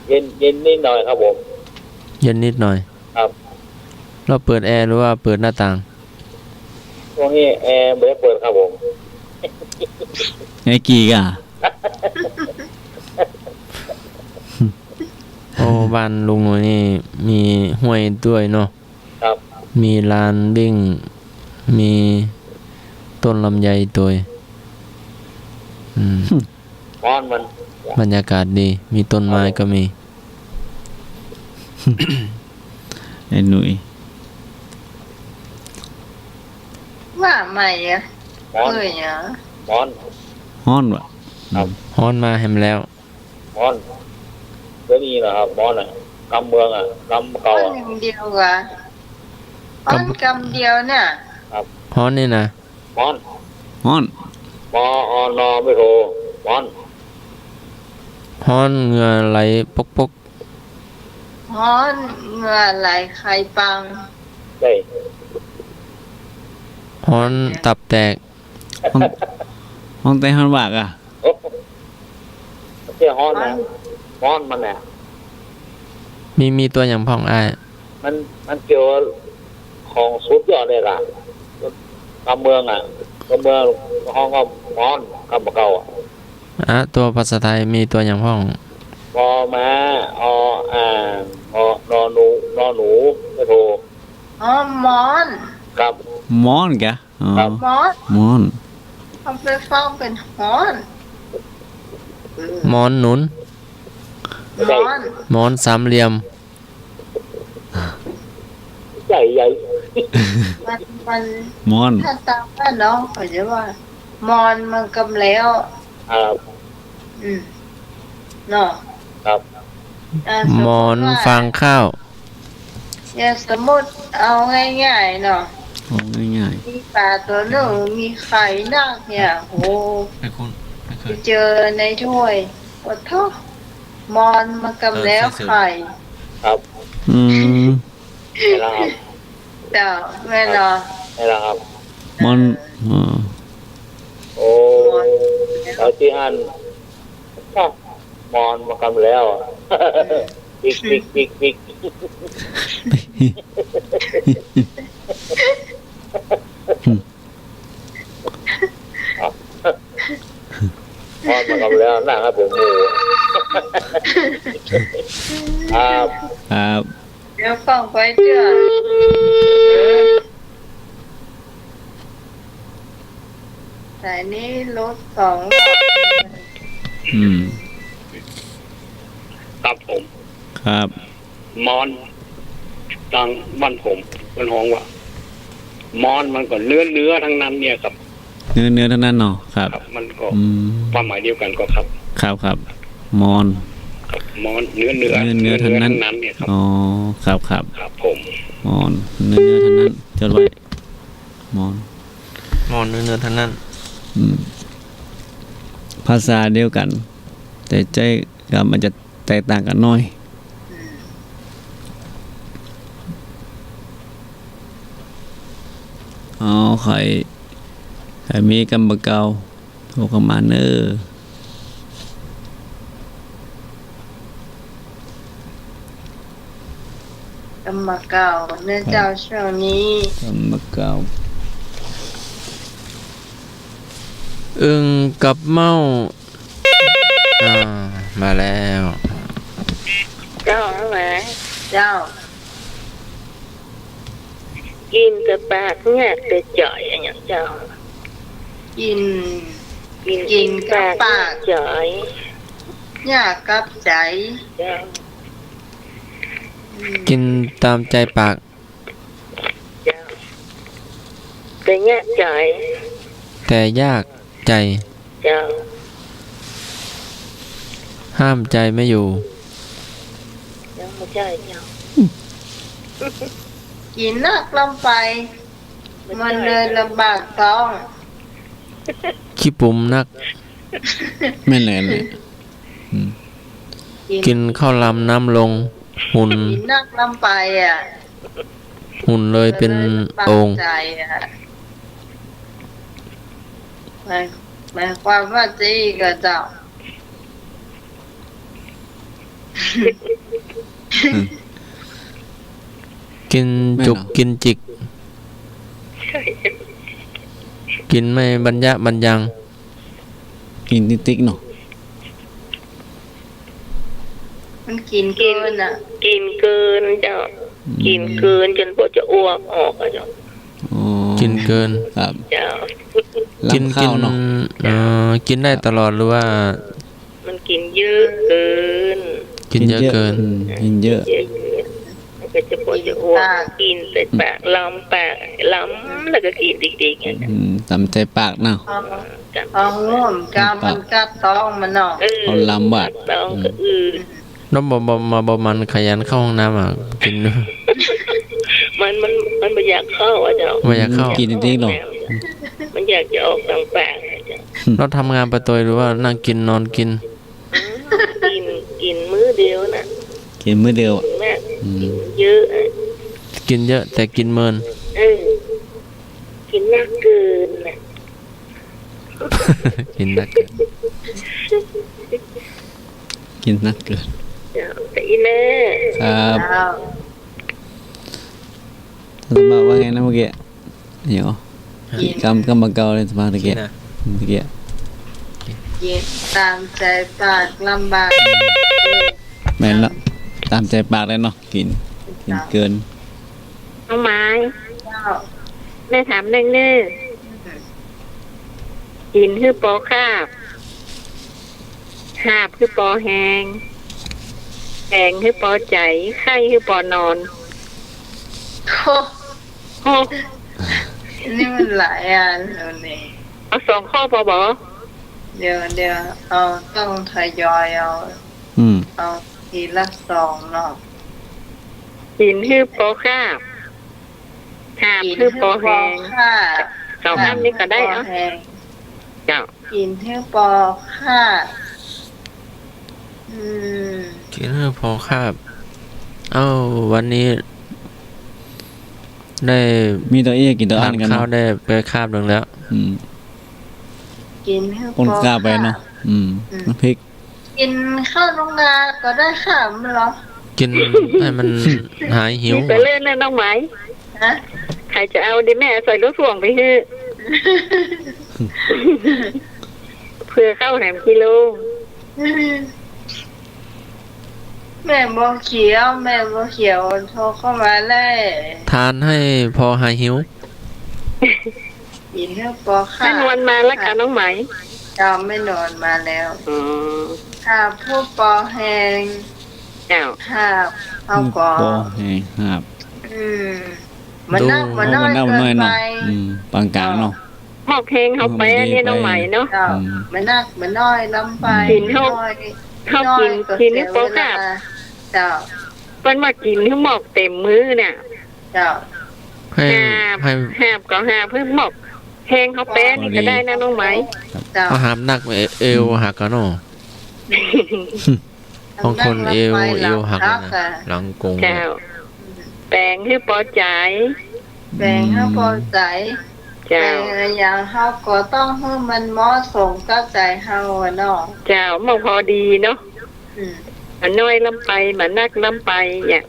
เย็นเย็นนิดหน่อยครับผม เย็นนิดหน่อย ครับ เราเปิดแอร์หรือว่าเปิดหน้าต่าง ช่วงนี้แอร์ไม่ได้เปิดครับผม ไอ้กี่ก่ะ โอ้บ้านลุงหน่อยนี่มีห้วยด้วยเนาะ ครับ มีลานวิ่ง มีต้นลำไยตัวอืม ม้อนมัน บรรยากาศดี มีต้นไม้ก็มี ไอ้หนุ่ย ว่าใหม่อะ ม้อน เอ้ยอะ ม้อน ฮ้อนวะ ครับ ฮ้อนมาแฮมแล้ว ม้อนเดี๋ยวนี้นะครับม้อนอ่ะกำเมืองอ่ะกำเก่า อัน อ่ะ หนึ่งเดียวอะอันกำเดียวเนี่ย ฮ้อนนี่นะ ม้อน ฮ้อน มออนอไม่โทรม้อน ฮ้อนเหงื่อไหลปกปก ฮ้อนเหงื่อไหลไข่ปัง ได้ ฮ้อนตับแตก ห้องห้องแต่ฮ้อนวากอ่ะ โอ้เที่ยฮ้อนนะม้อนมันเนี่ย มีตัวอย่างพ่องอ้าย มันเกี่ยวของสุดยอดเลยล่ะกำเมืองอ่ะกำเมืองห้องก็ม้อนกำเก่าอ่ะ ตัวภาษาไทยมีตัวอย่างพ่อง มอม้าออ่างอนอหนูนอหนูไม่โทร อ๋อหมอน ครับ มอนกะอ๋อ ครับ หมอน มอน ทำไปฟังเป็นหอนเออ หมอนหนุน หมอน หมอนสามเหลี่ยม ใหญ่ใหญ่ มัน มอน ถ้าตามบ้านน้องเขาจะว่า มอนมันกำแล้ว ครับ อืมเนาะ ครับ หมอนฟางข้าว อย่าสมมติเอาง่ายๆเนาะ เอาง่าย มีปลาตัวหนึ่งมีไข่นักเนี่ยโหไปเจอในถ้วยว่าท้อมอนมันกำแล้วไข่ ครับ ๆอืม นี่แหละครับ เจ้าแม่เนาะ นี่แหละครับ มอนอ๋อ โอ้แล้วที่อันครับมอนมากำแล้วอะปิกปิกปิกปิกมอนมากำแล้วนะครับผมหมูครับ ครับ เดี๋ยวฟังไปเจ้าแต่นี้รถสอง อืม ครับผม ครับ มอนต่างบ้านผมเป็นห้องว่ามอนมันก็เนื้อทั้งนั้นเนี่ยครับ เนื้อเท่านั้นเนาะครับ ครับ มันก็ อืม ความหมายเดียวกันก็ครับ ครับมอน ครับมอนเนื้อ เนื้อทั้งนั้น เนี่ยครับ อ๋อครับ ครับผม มอนเนื้อเท่านั้นจดไว้มอน มอนเนื้อๆทั้งนั้น อืมภาษาเดียวกัน แต่ใจก็มันจะแตกต่างกันน้อยอ๋อใครมีกำบะเกาโทรเข้ามาเนอ กรรมเก่าเนื่องจากช่วงนี้ กำบะเกา อึ่งกับเมามาแล้ว เจ้าแหละ เจ้า กินแต่ปากเนี่ยแต่จ่อยอะไรอย่างเจ้า กิน กิน กับปาก จ่อย ยากกับใจ เจ้า กินตามใจปาก เจ้าแต่เนี่ยจ่อย แต่ยากใจ เจ้า ห้ามใจไม่อยู่ เจ้าไม่ใช่เจ้า กินนักลำไป มันเลยลำบากท้อง ขี้ปุ่มนัก แม่นเลยเลย กินข้าวลำน้ำลง หุ่น กินนักลำไปอ่ะ หุ่นเลยเป็น ลำบาก โอ่ง ใจอ่ะหมายความว่าจีกับเจ้า กินจุกกินจิก ใช่ กินไม่บรรยะบรรยัง กินติ๊กๆเนาะ มันกินเกินอ่ะ กินเกินเจ้ากินเกินจนพอจะอ้วกออกอะเจ้า อ๋อ กินเกิน ครับ เจ้า กิน ลำข้าวเนาะ กินได้ตลอดหรือว่า มันกินเยอะเกิน กินเยอะเกิน กินเยอะ เยอะเกินมันก็จะปวดจะอ้วกกินแต่ปากล้ำแล้วก็กินดิกๆอย่างเงี้ย ตามใจปากเนาะ กัน เอาง่วมกามันกัดท้องมันเนาะ เอาลำบาด ต้องก็อือ น้องบอมันขยันเข้าห้องน้ำกิน มันไม่อยากเข้าอ่ะเจ้า ไม่อยากเข้า กินติ๊กๆเนาะ มันอยากจะออกทางปากอะเจ้า เราทำงานประตอยหรือว่านั่งกินนอนกิน กินมื้อเดียวนะ กินมื้อเดียวอะ แม่กินเยอะอะ กินเยอะแต่กินเมิน กินนักเกินนะ กินนักเกิน กินนักเกิน เจ้าแต่อีแม่ ครับ เจ้า สมบัติว่าไงนะเมื่อกี้เดี๋ยว กิน กำบะเกาเลยสมบัติเมื่อกี้ นะ เมื่อกี้ กินตามใจปากลำบาก แม่นแล้วตามใจปากเลยเนาะกินเกิน น้องไม้ เจ้า แม่ถามเนื่องกินคือปอคาบหาบคือปอแหงแหงคือปอใจไข้คือปอนอน โอ้ โอ้ นี่มันหลายอันแล้วนี่ เอา2 ข้อปอบอ เดี๋ยวเอาต้องทยอยเอา เอาทีละ2เนาะ กินคือปอคาบหาบคือปอแหง ค่า 2 อันนี้ก็ได้เอา แหง เจ้า กินให้ปอค่าอืม กินเพื่อพอคาบ วันนี้ ได้ มีตัวเอกกินตัวอั ทาน น กัน ข้าว เนาะ ได้ไปคาบหนึ่งแล้ว กินให้ คนกล้าไปเนาะน้ำพริก กินข้าวโรงงานก็ได้ค่ะมันเหรอ กินให้มันหายหิว ไปเล่นนะน้องไหม ฮะ ใครจะเอาดิแม่ใส่รถส่วงไปฮื้อ เพื่อเข้าแหนมกิโล แม่บอกเขียวโทรเข้ามาเลย ทานให้พอหายหิว กินให้ปอค่า แม่นวลมาแล้วค่ะน้องไหม จำไม่นอนมาแล้ว อืม ค่ะผู้ปอแหง เจ้า ครับเอาก่อ ปอน แห้งครับ มันนักมันน้อย เอา เกิ น้อย น ๆ ไป เนาะปานกลางเนาะ หมอกเพลงเขาไปเนี่ยน้องใหม่เนาะ เจ้ามันนักมันน้อยลำไป กินเท่า น้อย เขากิน ก็ กิน เสี ให้ ย โปร เว คา ลา บ เจ้า เป็นว่ากินให้หมอกเต็มมือเนี่ย เจ้า ให้ ให้ แหบก็แหบเพื่อหมอกเพลงเขาแป้นี่ก็ได้นะน้องไหม เจ้า เอาหามนักเอวหักกันเนาะบางคนเอวหักเลยนะหลังกง เจ้าแปลงให้พอใจ แบ่งให้พอใจ เจ้า แต่อย่างเฮาก็ต้องให้มันเหมาะสมกับใจเฮาอะเนาะ เจ้าหมอกพอดีเนาะ อืม มันน้อยลำไปมันนักลำไปอย่าง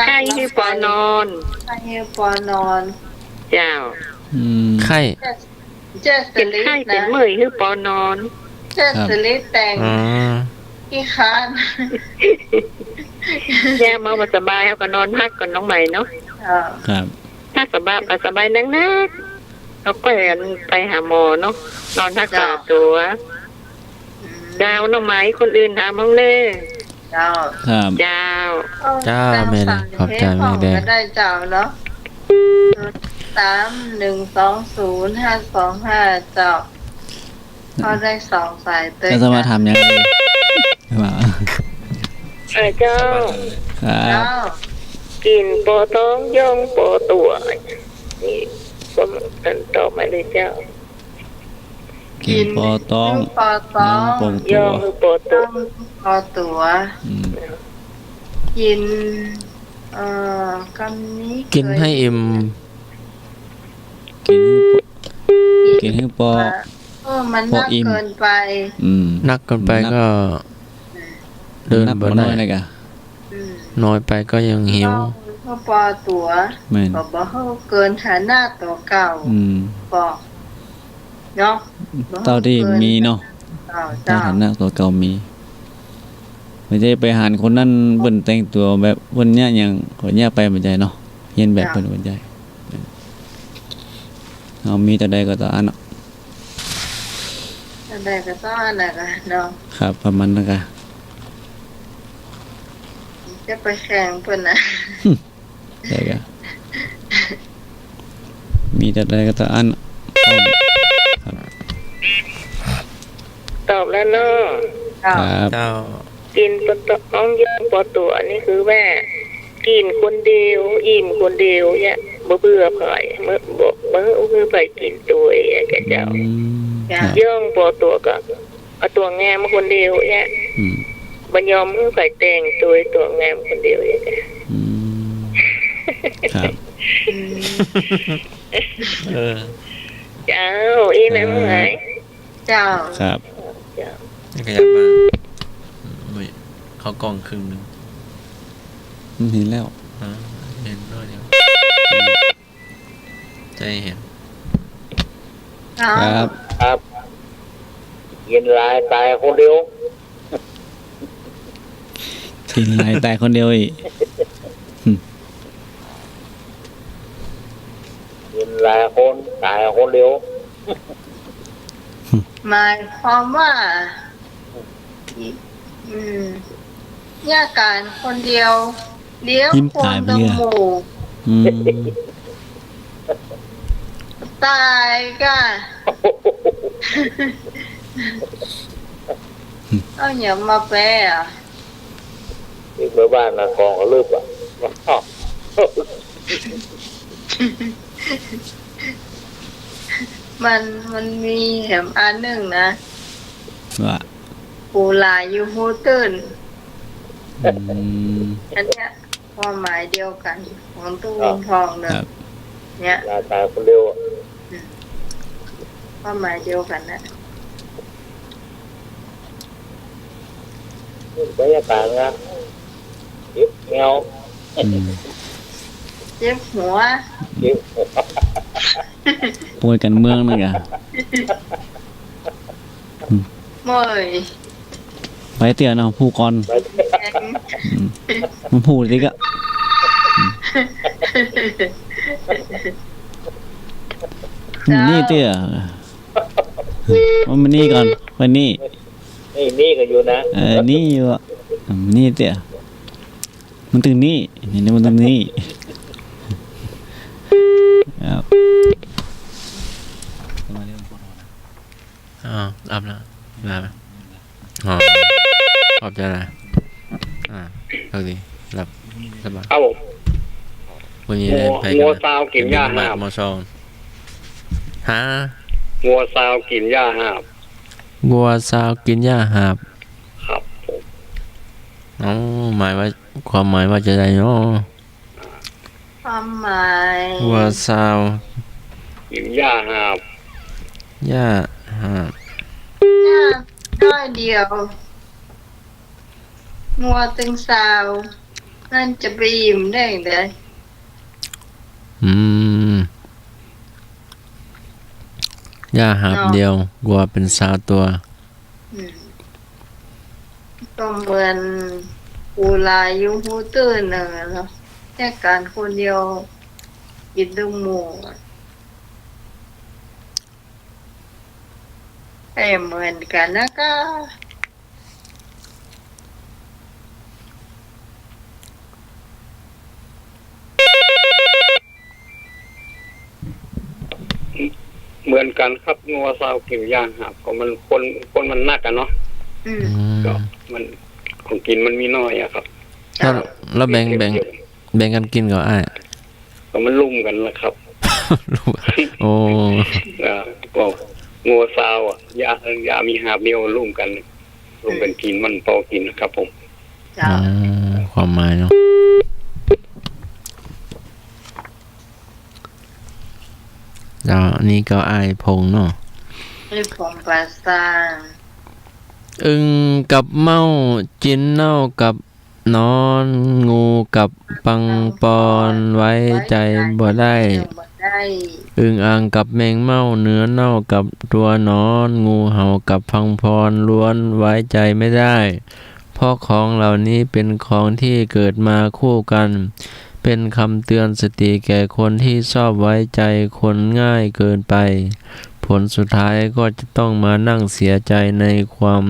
ไข้ให้ปอนอน ให้ปอนอน เจ้า ไข้ เจ้าส เป็น ลิด ไข้เป็น นะ เมื่อยให้ปอนอน เจ้าสลิดแต่ง อ๋อ ขี้ค้าน แย่มาสบายเขาก็นอนพักก่อนน้องใหม่เนาะ ครับ ถ้าสบายก็สบายนักเขาก็ไปหาหมอเนาะนอนพักษาตัวดาวน้องไหมคนอื่นถามห้องเล่ เจ้า ครับ เจ้า จ้าแม่เลยขอบใจแม่แดง ก็ได้เจ้าเนาะ31205255เจ้าเขาได้2สายเต้ย แล้วจะมาทำยังไงว่า เจ้า ครับ เจ้า กินโปต้องย่องโปตัวนี่ก็ต่อมาเลยเจ้า กินปอต้อง ปอตอง ปงตั ย่อ ว งคือโปตั ต้ ว องปอตัว อืม กินคำนี้ กินให้อิ่ม กินให้ปอ มัน พอ น่า อิ่ม เกินไป นักเกินไปก็เดิน นับ บ่ บ่ ได้ น้อยเลยกะ น้อยไปก็ยังหิว ก็ปอตัว แม่น ก็บ่เฮาเกินฐานะตัวเก่า อืม ปอเนาะ เท่าที่มีเนาะ เจ้า สถานะตัวเก่ามีไม่ใช่ไปหารคนนั้นเบิ่นแต่งตัวแบบเพิ่นเนี่ยยังขอเนี่ยไปบ่ใจเนาะเฮียนแบบเพิ่นบ่ใจเอามีแต่ใดก็ตามอันเนาะ ได้ก็ต้องอันนั้นก็เนาะ ครับประมาณนั้นกะ จะไปแข่งเพิ่นน่ะ ได้กะมีแต่ใดก็ตามอันเนาะ ตอบแล้วเนาะ เจ้า ครับ เจ้า กินปตต้องย่องโปตัวนี่คือว่ากินคนเดียวอิ่มคนเดียวเนี่ยบ่เบื่อไผเมื่อบ่คือไปกินตัวแกเจ้า ครับ ย่องโปตัวก็เอาตัวแงมคนเดียวเนี่ย อืม บ่ยอมมือไปแต่งตัวแงมคนเดียวเนี่ย อืมครับ เออ เจ้าอีนั่นไง เจ้า ครับ นี่ก็อยากมาอุ้ยเขากล่องครึ่งหนึง เห็นแล้ว เห็นด้วยเดียวใจเห็น เจ้า ครับ ครับเย็นลายตายคนเดียว กินหลายแต่คนเดียวอีก เย็นลายคนตายคนเดียว หมายความว่าย่าการคนเดียวเลี้ยงคนตะหมู่ อืม ตายก็เอาอย่ามาแปลอ่ะ อีกเมื่อบ้านนะกองก็ลืบอ่ะ มันมีแหมอันหนึ่งนะ ว่า ปูหลายอยู่หูตื่น อืม อันเนี้ยความหมายเดียวกัน ของตู้วินทองเลย ครับ เนี่ย ลายตายคนเดียว ความหมายเดียวกันนะ บรรยากาศนะเก็บเงา อืม เจ็บหัว เก็บ ป่วยกันเมืองนั่นกะ เมื่อย ไปเตี้ยเนาะผู้ก่อน ไป แข็ง มันพูดดิกะนี่เตี้ยมันมานี่ก่อนไปนี่ นี่ก็อยู่นะ นี่อยู่อะ นี่เตี่ยมันตึงนี่นี่มันตึงนี่ครับ อัพแล้วมาไหมอ๋อขอบใจนะโอเคหลับสบาย ครับผม วันนี้ไป งัวซาวกินหญ้าหาบ มอซอนฮะ งัวซาวกินหญ้าหาบ วัวซาวกินหญ้าหาบ ครับผม อ๋อหมายว่าความหมายว่าจะได้เนาะ ความหมาย วัวซาว กินหญ้าหาบ หญ้าหาบ ยากน้อยเดียวงัวตึงสาวนั่นจะไปยิ้มได้เลย อืมหญ้าหาบเดียววัวเป็นสาวตัว ก็เหมือนปูลายอยุหูตื้นหนึ่งอะเนาะแค่การคนเดียวกินดุหมูอะแต่เหมือนกันนะก็ เหมือนกันครับงัวซาวกินหญ้าหาบก็มันคนมันนักกันเนาะ อืม ก็มันของกินมันมีน้อยอะครับ แล้วแบ่งกันกินกับอ้าย ก็มันลุ่มกันนะครับ โอ้ ก็งัวซาวอ่ะยามีหาบเดียวลุ่มกันกินมันพอกินนะครับผม จ้า ความหมายเนาะแล้วนี่ก็อ้ายพงเนาะ ให้ผมปลาซาง อึงกับเมาจินเน่ากับนอนงูกับปังปอนไว้ใจบ่ได้ บ่ได้ อึงอ่างกับแมงเม่าเนื้อเน่ากับตัวนอนงูเห่ากับพังพรล้วนไว้ใจไม่ได้เพราะของเหล่านี้เป็นของที่เกิดมาคู่กัน เป็นคำเตือนสติแก่คนที่ชอบไว้ใจคนง่ายเกินไป ผลสุดท้ายก็จะต้องมานั่งเสียใจในความ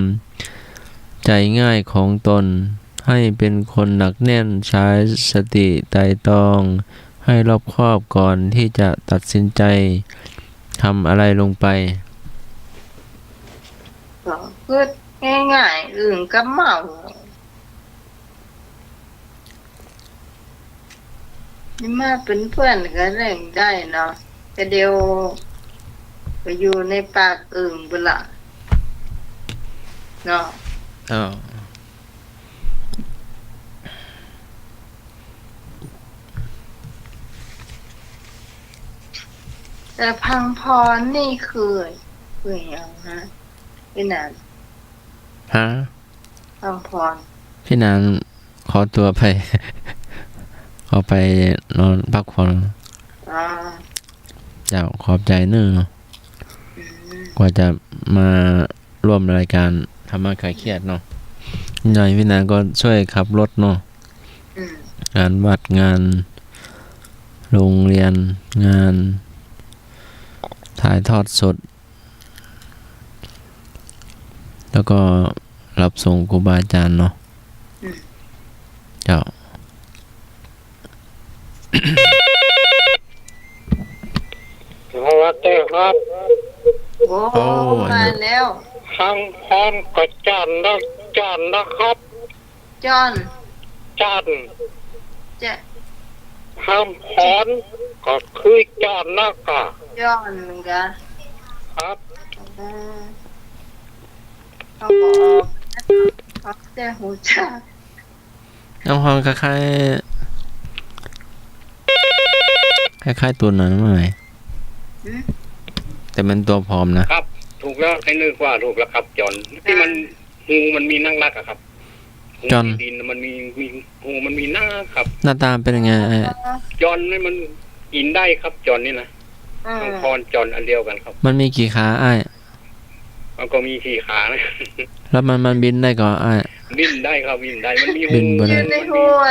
ใจง่ายของตน ให้เป็นคนหนักแน่นใช้สติไตร่ตรองให้รอบคอบก่อนที่จะตัดสินใจทำอะไรลงไป ก็คือง่ายๆอื่นก็เมานี่มาเป็นเพื่อนก็เร่งได้เนาะแต่เดียวไปอยู่ในปากอื่นบุละเนาะแต่พังพรนี่คืออย่างฮะพี่นาน ฮะ พังพร พี่นานขอตัวไป ขอไปนอนพักผ่อน อ๋อ เจ้าขอบใจเนื้อะ อืม กว่าจะมาร่วมรายการธรรมะคลายเครียดเนาะหน่อยพี่นานก็ช่วยขับรถเนาะ อืม งานวัดงานโรงเรียนงานถ่ายทอดสด แล้วก็รับส่งครูบาอาจารย์เนาะเจ้า สวัสดีครับ โอ้มาแล้ว ทางพรก็จานนะครับ จอน จาน จะ ทางพรก็คือจานนะคะ จอนกะ ครับ เขาบอกเขาแต่หูจัก น้องฮองคล้ายๆตัวนั้นหน่อยแต่มันตัวพร้อมนะครับ ถูกแล้วไอ้นึกว่าถูกแล้วครับจอนที่มันงูมันมีนักอะครับงูในดินมันมีงูมันมีหน้าครับ หน้าตาเป็นยังไงไอ้ จอนนี่มันกินได้ครับจอนนี่นะทางพรจอนอันเดียวกันครับ มันมีกี่ขาไอ้ มันก็มีสี่ขานะ แล้วมันบินได้ก่อนไอ้ บินได้ครับบินได้มันมี บินบ่ อ ได้ ยู่ในหัว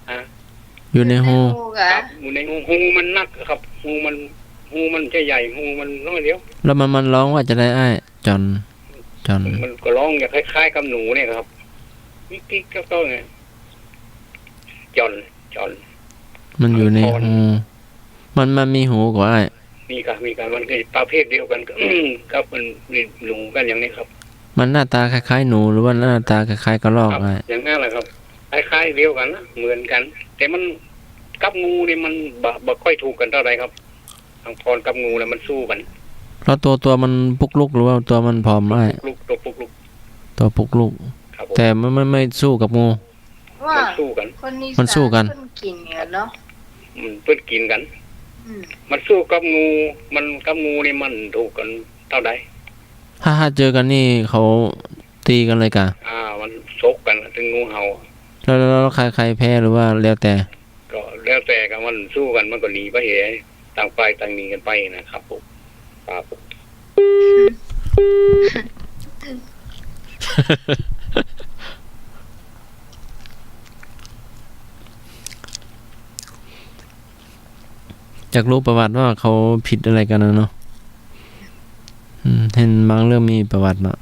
อ่ะ อยู่ในหู กะ ครับอยู่ในหูมันนักครับหูมันใหญ่หูมันน้อยเดียว แล้วมันร้องว่าจะได้ไอ้จอน มันก็ร้องอย่างคล้ายๆกับหนูเนี่ยครับ กิ๊กก็ไงจอน มันอยู่ในหูมันมีหูกว่าไอ้ มีค่ะมันคือประเภทเดียวกันก็ครับมันหนูกันอย่างนี้ครับ มันหน้าตาคล้ายๆหนูหรือว่าหน้าตาคล้ายๆกระรอก ครับ ไอ้ อย่างนั้นแหละครับคล้ายๆเดียวกันนะเหมือนกัน แต่มันกับงูนี่มันบ่ค่อยถูกกันเท่าไหร่ครับทางพรกับงูแล้วมันสู้กัน เพราะตัวมันปุกลุกหรือว่าตัวมันผอมไอ้ ตัวปุกลุก ตัวปุกลุก ครับผม แต่มันไม่สู้กับงู ว่า มันสู้กัน คนนี้ มันสู้กัน เพิ่นกินเนี่ยเนาะ เพื่อนกินกัน อืม มันสู้กับงูมันกับงูนี่มันถูกกันเท่าใด ถ้าเจอกันนี่เขาตีกันเลยกะ มันชกกันถึงงูเห่า แล้วใครแพ้หรือว่าแล้วแต่ ก็แล้วแต่กันมันสู้กันมันก็หนีไปเหยต่างฝ่ายต่างหนีกันไปนะครับผมครับ อยากรู้ประวัติว่าเขาผิดอะไรกันนะเนาะเห็นบางเรื่องมีประวัติมา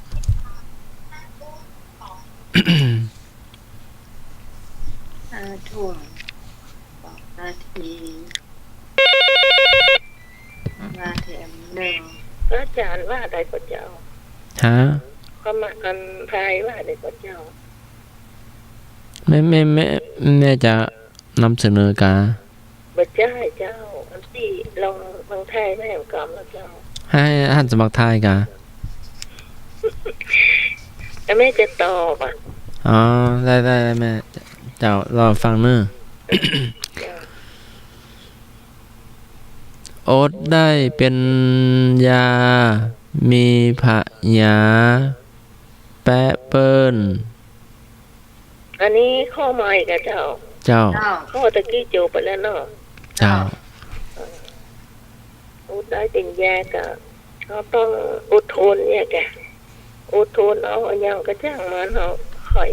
ทุ่ม2 นาทีมาแถมหนึ่ง พระอาจารย์ว่าได้ก็เจ้า ฮะ ก็มาอันทายว่าได้ก็เจ้า แม่จะนำเสนอกา บ่ใช่เจ้า อันที่ลองบางไทยแม่กรรมแล้วเจ้า ให้ท่านสมัครทายกา แต่แม่จะตอบอ่ะ อ๋อได้แม่เจ้ารอฟังเนอะ โอ๊ตได้เป็นยา มีผะยา แปะเปิ้น อันนี้ข้อใหม่กับเจ้า เจ้า เจ้า ข้อตะกี้จบไปแล้วเนาะ เจ้า อุดได้เป็นยากับเขาต้องอดทนเนี่ยแกอดทนเอาอย่างกระจ้างมันเขาข่อย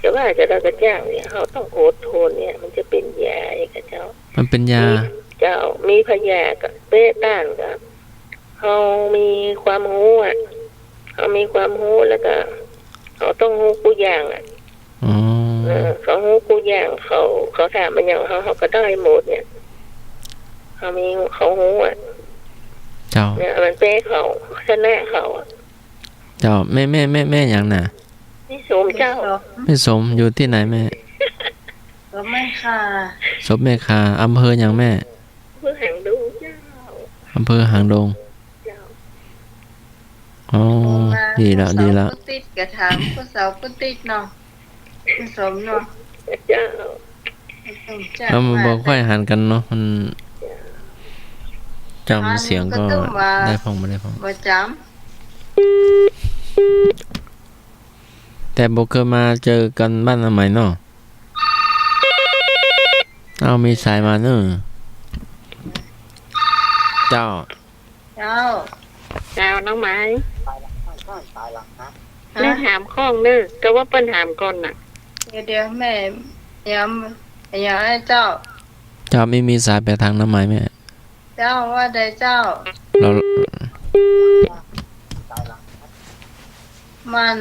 จะว่าจะได้กระจ้างเนี่ยเขาต้องอดทนเนี่ย มันจะเป็นยาไอ้กระเจ้า มันเป็นยา เจ้ามีพยากับเป้ต้านกับเขามีความรู้อ่ะเขามีความรู้แล้วก็เขาต้องรู้กูอย่างอ่ะ อ๋อ เขารู้กูอย่างเขาถามมันอย่างเขาก็ได้หมดเนี่ยเขามีเขารู้อ่ะ เจ้า เนี่ยมันเป้เขาชนะเขาอ่ะ เจ้าแม่อย่างน่ะ นี่สมเจ้า ไม่สมอยู่ที่ไหนแม่ ก็ไม่ค่ะ ศพแม่คาอำเภออย่างแม่ เพื่อหังดูเจ้า อำเภอหางดง เจ้า อ๋อ ดีแล้ว ผู้ติดกระถางผู้สาวผู้ติดเนาะผู้สมเนาะ เจ้า แล้วมันบอกค่อยหันกันเนาะมันจำเสียงก็ได้พองไม่ได้พอง ประจ แต่บอกเคยมาเจอกันบ้านใหม่เนาะเอามีสายมาเนอะเจ้า ำเจ้า เจ้าน้องไม้ ฮะ แม่หามข้องเน้อแต่ว่าเปิ้นหามก่อนน่ะ เดี๋ยวแม่ย้ำให้เจ้า เจ้าไม่มีสายไปทางน้ำไม้แม่ เจ้าว่าได้เจ้า เรา มัน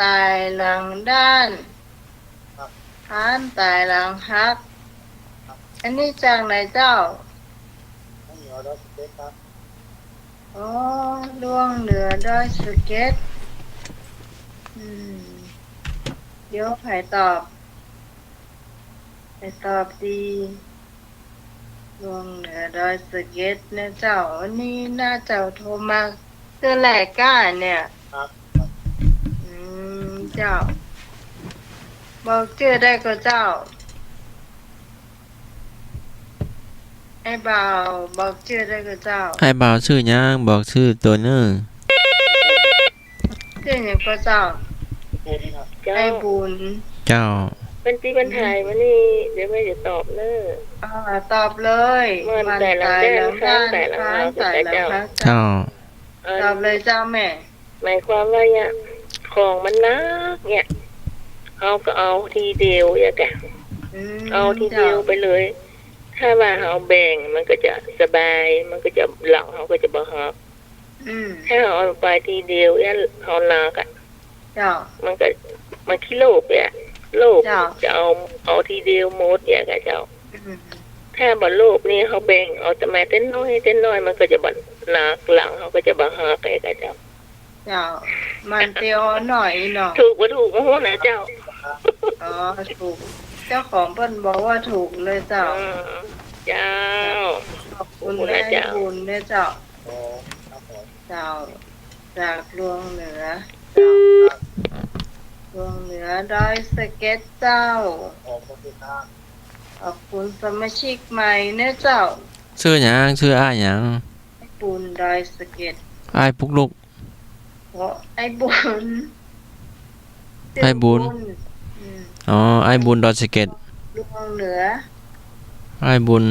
ตายหลังด้านหานตายหลังฮัก อันนี้จากไหนเจ้าอ๋อล่วงเหนือดอยสะเก็ตเดี๋ยวใครตอบดีล่วงเหนือดอยสะเก็ตนะเจ้าอันนี้น่าเจ้าโทรมาคือแหลกก้าเนี่ยเจ้า บอกชื่อได้ก็เจ้า ไอ้บ่าวบอกชื่อได้ก็เจ้า ให้บ่าวชื่อยังบอกชื่อตัวเนอะ ชื่ออย่างก็เจ้า เจ้า ไอ้บุญ เจ้า เป็นที่เป็นไทยมานี่เดี๋ยวแม่จะตอบเน้อ ตอบเลย มันแต่ละด้านข้างแต่ละ ข้า ข้าง ง แต่ แต่ ละ เจ้า ข้าง เจ้า ตอบเลยเจ้าแม่ หมายความว่าเนี่ยของมันนักเนี่ยเขาก็เอาทีเดียวอย่างแกเอาทีเดียวไปเลย ถ้าว่าเขาแบ่งมันก็จะสบาย มันก็จะหลังเขาก็จะบ่ฮับถ้าเขาเอาไปทีเดียวเนี่ยเขาหนักอ่ะ เจ้า มันขี้โลภเนี่ยโลภ เจ้า จะเอาทีเดียวหมดเนี่ยค่ะเจ้า อืม ถ้าบ่โลภนี่เขาแบ่งเอาแต่แม่เต้นน้อยมันก็จะบันหนักหลังเขาก็จะบ่หักไอ้ค่ะเจ้า เจ้า มันเตียวหน่อยเนาะ ถูกบ่ถูกโอ้โหนะเจ้า อ๋อถูก เจ้าของเพิ่นบอกว่าถูกเลยเจ้า อืมเจ้า ขอบคุณได้บุญด้วยเจ้า เจ้า จากลวงเหนือ เจ้าลวงเหนือดอยสะเก็ดเจ้า ขอบคุณสมาชิกใหม่เนี่ยเจ้า ชื่อหยังชื่ออ้ายหยัง บุญดอยสะเก็ด อ้ายปุกลุก เพราะไอ้บุญ ไอ้บุญ อืม อ๋ออ้ายบุญดอยสะเก็ด ลวงเหนือ อ้ายบุญ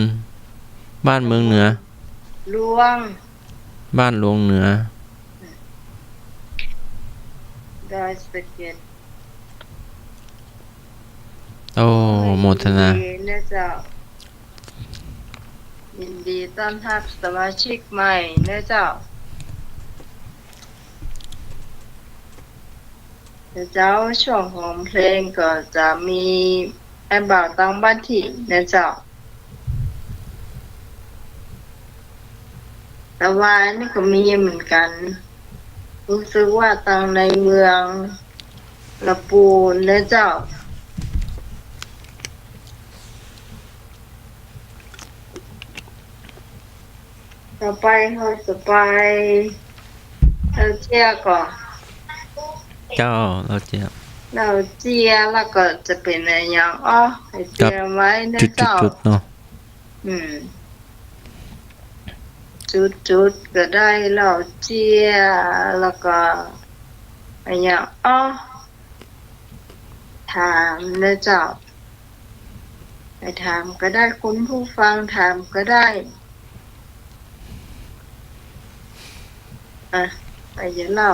บ้านเมืองเหนือ ลวง บ้านหลวงเหนือ ดอยสะเก็ด โอ้โมทนา ยินดีนะเจ้า ยินดีต้อนรับสมาชิกใหม่นะเจ้าเจ้าช่วงของเพลงก็จะมีไอ้บ่าวตังบ้านถิ่นนะเจ้าแต่ว่านี่ก็มีเหมือนกัน รู้สึกว่าตังในเมืองละปูนนะเจ้า ต่อไปเราจะไปเราเจียก่อน เจ้าเราเจียบ เราเจียแล้วก็จะเป็นอะไรอย่างอ้อให้เจียไว้นะ จุด เจ้า เนาะ อืม จุดก็ได้เราเจียแล้วก็อะไรอย่างอ้อถามนะเจ้าไปถามก็ได้คุณผู้ฟังถามก็ได้อ่ะไปเดี๋ยวเรา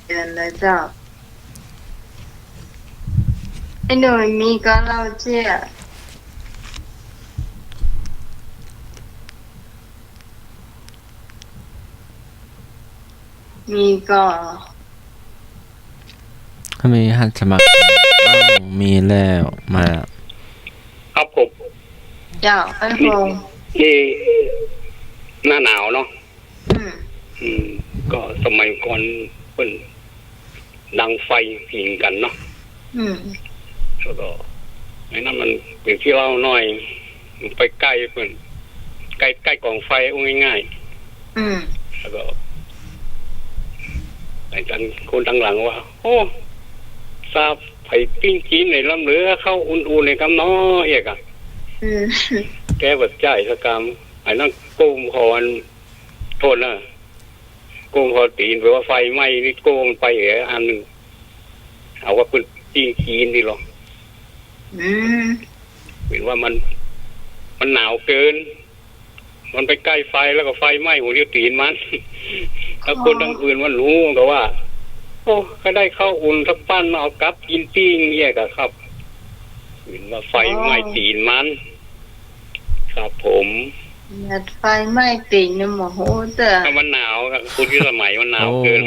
เดินเลยเจ้าไอ้หน่อยมีก็เราเจียมีก็ มีหันสมัครอ้าวมีแล้วมาแล้ว ครับผม เจ้าไอ้พงษ์ นี่หน้าหนาวเนาะ อืม ก็สมัยก่อนเพิ่นดังไฟผิงกันเนาะ อืม แล้วก็ไอ้นั่นมันเป็นที่เล่าน้อยมันไปใกล้เพิ่นใกล้กองไฟเอาง่าย อืม ๆแล้วก็ไอ้จันคนทางหลังว่า โอ้ทราบไผ่ปิ้งจีนในลำเหลือเข้าอุ่นๆในกำน้อเอกอ่ะ อืม แกบัดใจสกรรมไอ้นั่นโกงพรโทษนะโกงพอตีนแปลว่าไฟไหม้นี่โกงไปอันหนึ่งเอาว่าเป็นปิ้งจีนนี่หรอ อืม เห็นว่ามันหนาวเกิน มันไปใกล้ไฟแล้วก็ไฟไหม้หัวนิ้วตีนมัน แล้วคนทั้งอื่นมันรู้ก็ว่า โอ้ก็ได้เข้าอุ่นสักปั้นเอากลับกินปิ้งเนี่ยกะครับ เห็นว่าไฟไหม้ตีนมัน ครับผม นัดไฟไหม้ติ่งเนี่ยโมโหเด้อ ถ้ามันหนาวครับคุณที่สมัยมันหนาว โอ้ เกิน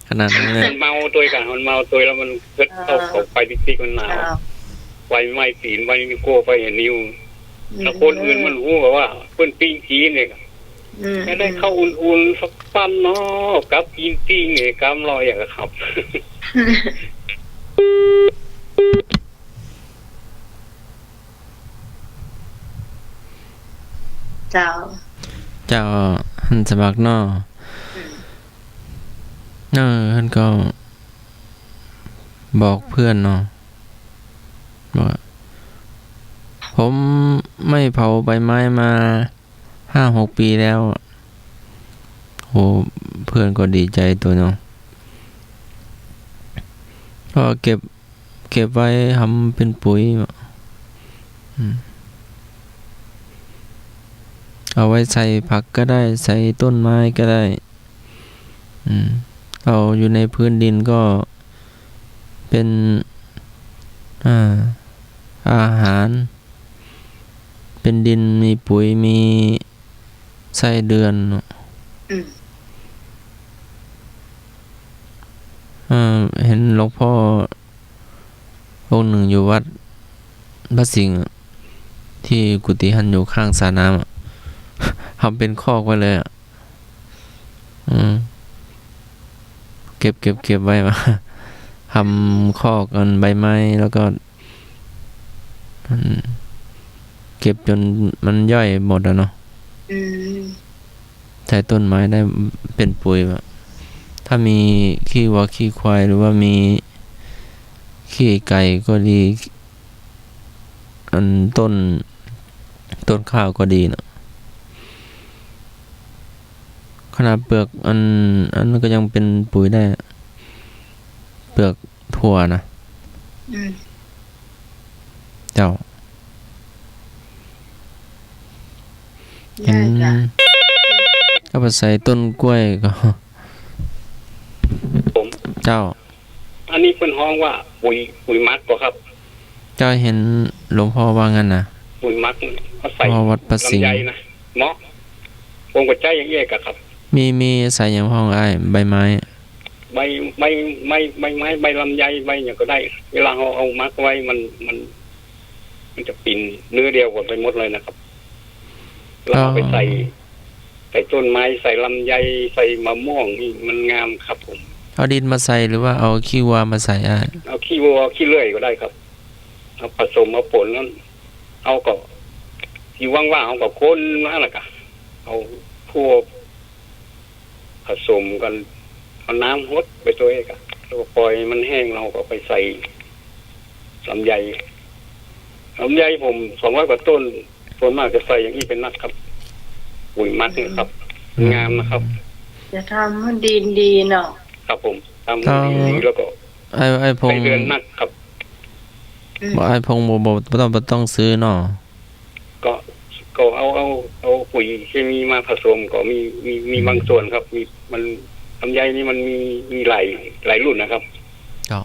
ขนาดนั้นเลย มันเมาตัวกันมันเมาตัวแล้วมันเกิดเข้าของไฟติ๊กๆมันหนาว เจ้า ไฟไหม้ตีนไฟนิ้วโก้ไฟเห็นนิ้วแล้วคนอื่นมันรู้ว่าเพื่อนปิ้งจีนเนี่ย อืม ก็ได้เข้าอุ่นๆสักปั้นเนาะกับกินปิ้งเนี่ยกำลอยอย่างครับ เจ้า เจ้าหันสมัครเนาะท่านก็บอกเพื่อนเนาะว่าผมไม่เผาใบไม้มา5-6 ปีแล้วโหเพื่อนก็ดีใจตัวเนาะก็เก็บไว้ทำเป็นปุ๋ยเอาไว้ใส่ผักก็ได้ใส่ต้นไม้ก็ได้เราอยู่ในพื้นดินก็เป็นอาหาร เป็นดินมีปุ๋ยมีไส้เดือน หลวงพ่อองค์หนึ่งอยู่วัดพระสิงห์อะที่กุฏิหันอยู่ข้างสระน้ำอะ ทำเป็นคอกไว้เลยอ่ะเก็บไว้มา ทำคอกกันใบไม้แล้วก็เก็บจนมันย่อยหมดแล้วเนาะ อืม ใช้ต้นไม้ได้เป็นปุ๋ยแบบถ้ามีขี้วัวขี้ควายหรือว่ามีขี้ไก่ก็ดี อันต้นข้าวก็ดีเนาะขนาดเปลือกอันนั้นก็ยังเป็นปุ๋ยได้ เปลือกถั่วนะ อืม เจ้าเห็ ได้ น จ้ะ ก็ไปใส่ต้นกล้วยก็ ผม เจ้า อันนี้เป็นห้องว่าปุ๋ยมักก็ครับ เจ้าเห็นหลวงพ่อว่างั้นนะ ปุ๋ยมักเขาใส่ พ่อวัดประสิง ลำไย ห์ นะเหมาะผมก็ใจอย่างเงี้ยกะครับ มีใส่อย่างห้องอ้ายใบไม้ ใบไม้ใบลำไยใบอย่างก็ได้ เวลาเราเอามักไว้มันจะปิ่นเนื้อเดียวกันไปหมดเลยนะครับเราเอาไปใส่ต้นไม้ใส่ลำไยใส่มะม่วงนี่มันงามครับผม เอาดินมาใส่หรือว่าเอาขี้วัวมาใส่อ้าย เอาขี้วัวขี้เลื่อยก็ได้ครับเอาผสมเอาผลนั้นเอาก็ที่ว่างๆเอากับคนนั่นแหละค่ะเอาพวกผสมกันเอาน้ำฮดไปตัวเองอะแล้วก็ปล่อยมันแห้งเราก็ไปใส่ลำไยผม200 กว่าต้นส่วนมากจะใส่อย่างนี้เป็นนักครับปุ๋ยมัดนะครับ งามนะครับ จะทำให้ดินดีเนาะ ครับผมทำให้ดีแล้วก็ ไอ้พง ใส่เดือนนักครับ บ่ไอ้พงบ่ต้องซื้อเนาะ ก็เอาปุ๋ยเคมีมาผสมก็มีบางส่วนครับ มันลำไยนี่มันมีหลายรุ่นนะครับ เจ้า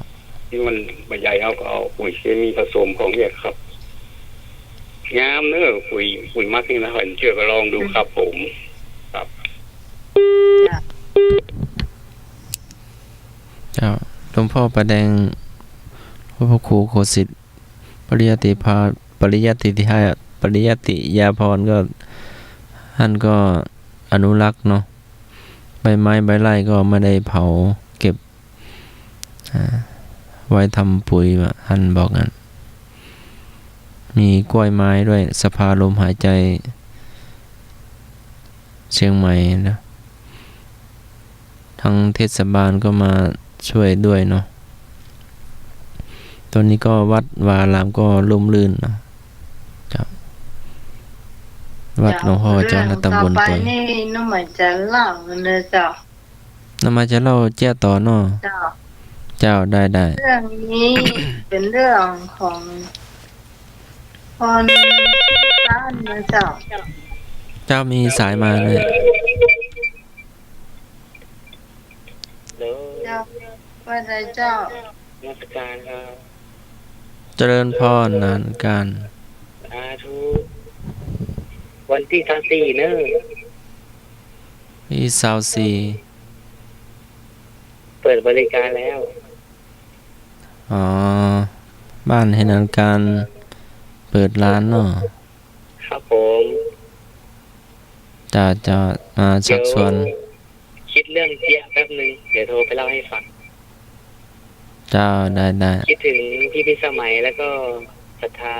ที่มันใบใหญ่ก็เอาปุ๋ยเคมีผสมของเนี่ยครับ งามเนอะปุ๋ยมักนี่นะเห็นเชื่อก็ลองดูครับผมครับ เจ้าหลวงพ่อประแดงพระครูโคสิทธิ์ปริยัติยาพรก็ท่านก็อนุรักษ์เนาะใบไม้ใบไร่ก็ไม่ได้เผาเก็บไว้ทำปุ๋ยท่านบอกงั้นมีกล้วยไม้ด้วยสภาลมหายใจเชียงใหม่นะทั้งเทศบาลก็มาช่วยด้วยเนาะตอนนี้ก็วัดวาอารามก็ร่มรื่นเนาะครับวัดหลวงพ่อเจ้าละตำบล ต่อไป ตัว นี่น้องหมายจะเล่าเลยเจ้าน ำมาจะเล่าแจ้ต่อเนาะ เจ้า เจ้าได้ เรื่องนี้ เป็นเรื่องของคนร้านนะเจ้า เจ้ามีสายมาเลย เจ้าว่าไงเจ้า มาตรการครับ เจริญพรนานการ สาธุวันที่14เนอะ ที่ซาวซี เปิดบริการแล้ว อ๋อบ้านให้นานการเปิดร้านเนาะ ครับผม จะมาชักชวน คิดเรื่องเจี๊ยบแป๊บนึงเดี๋ยวโทรไปเล่าให้ฟัง เจ้าได้ คิดถึงพี่พิสมัยแล้วก็ศรัทธา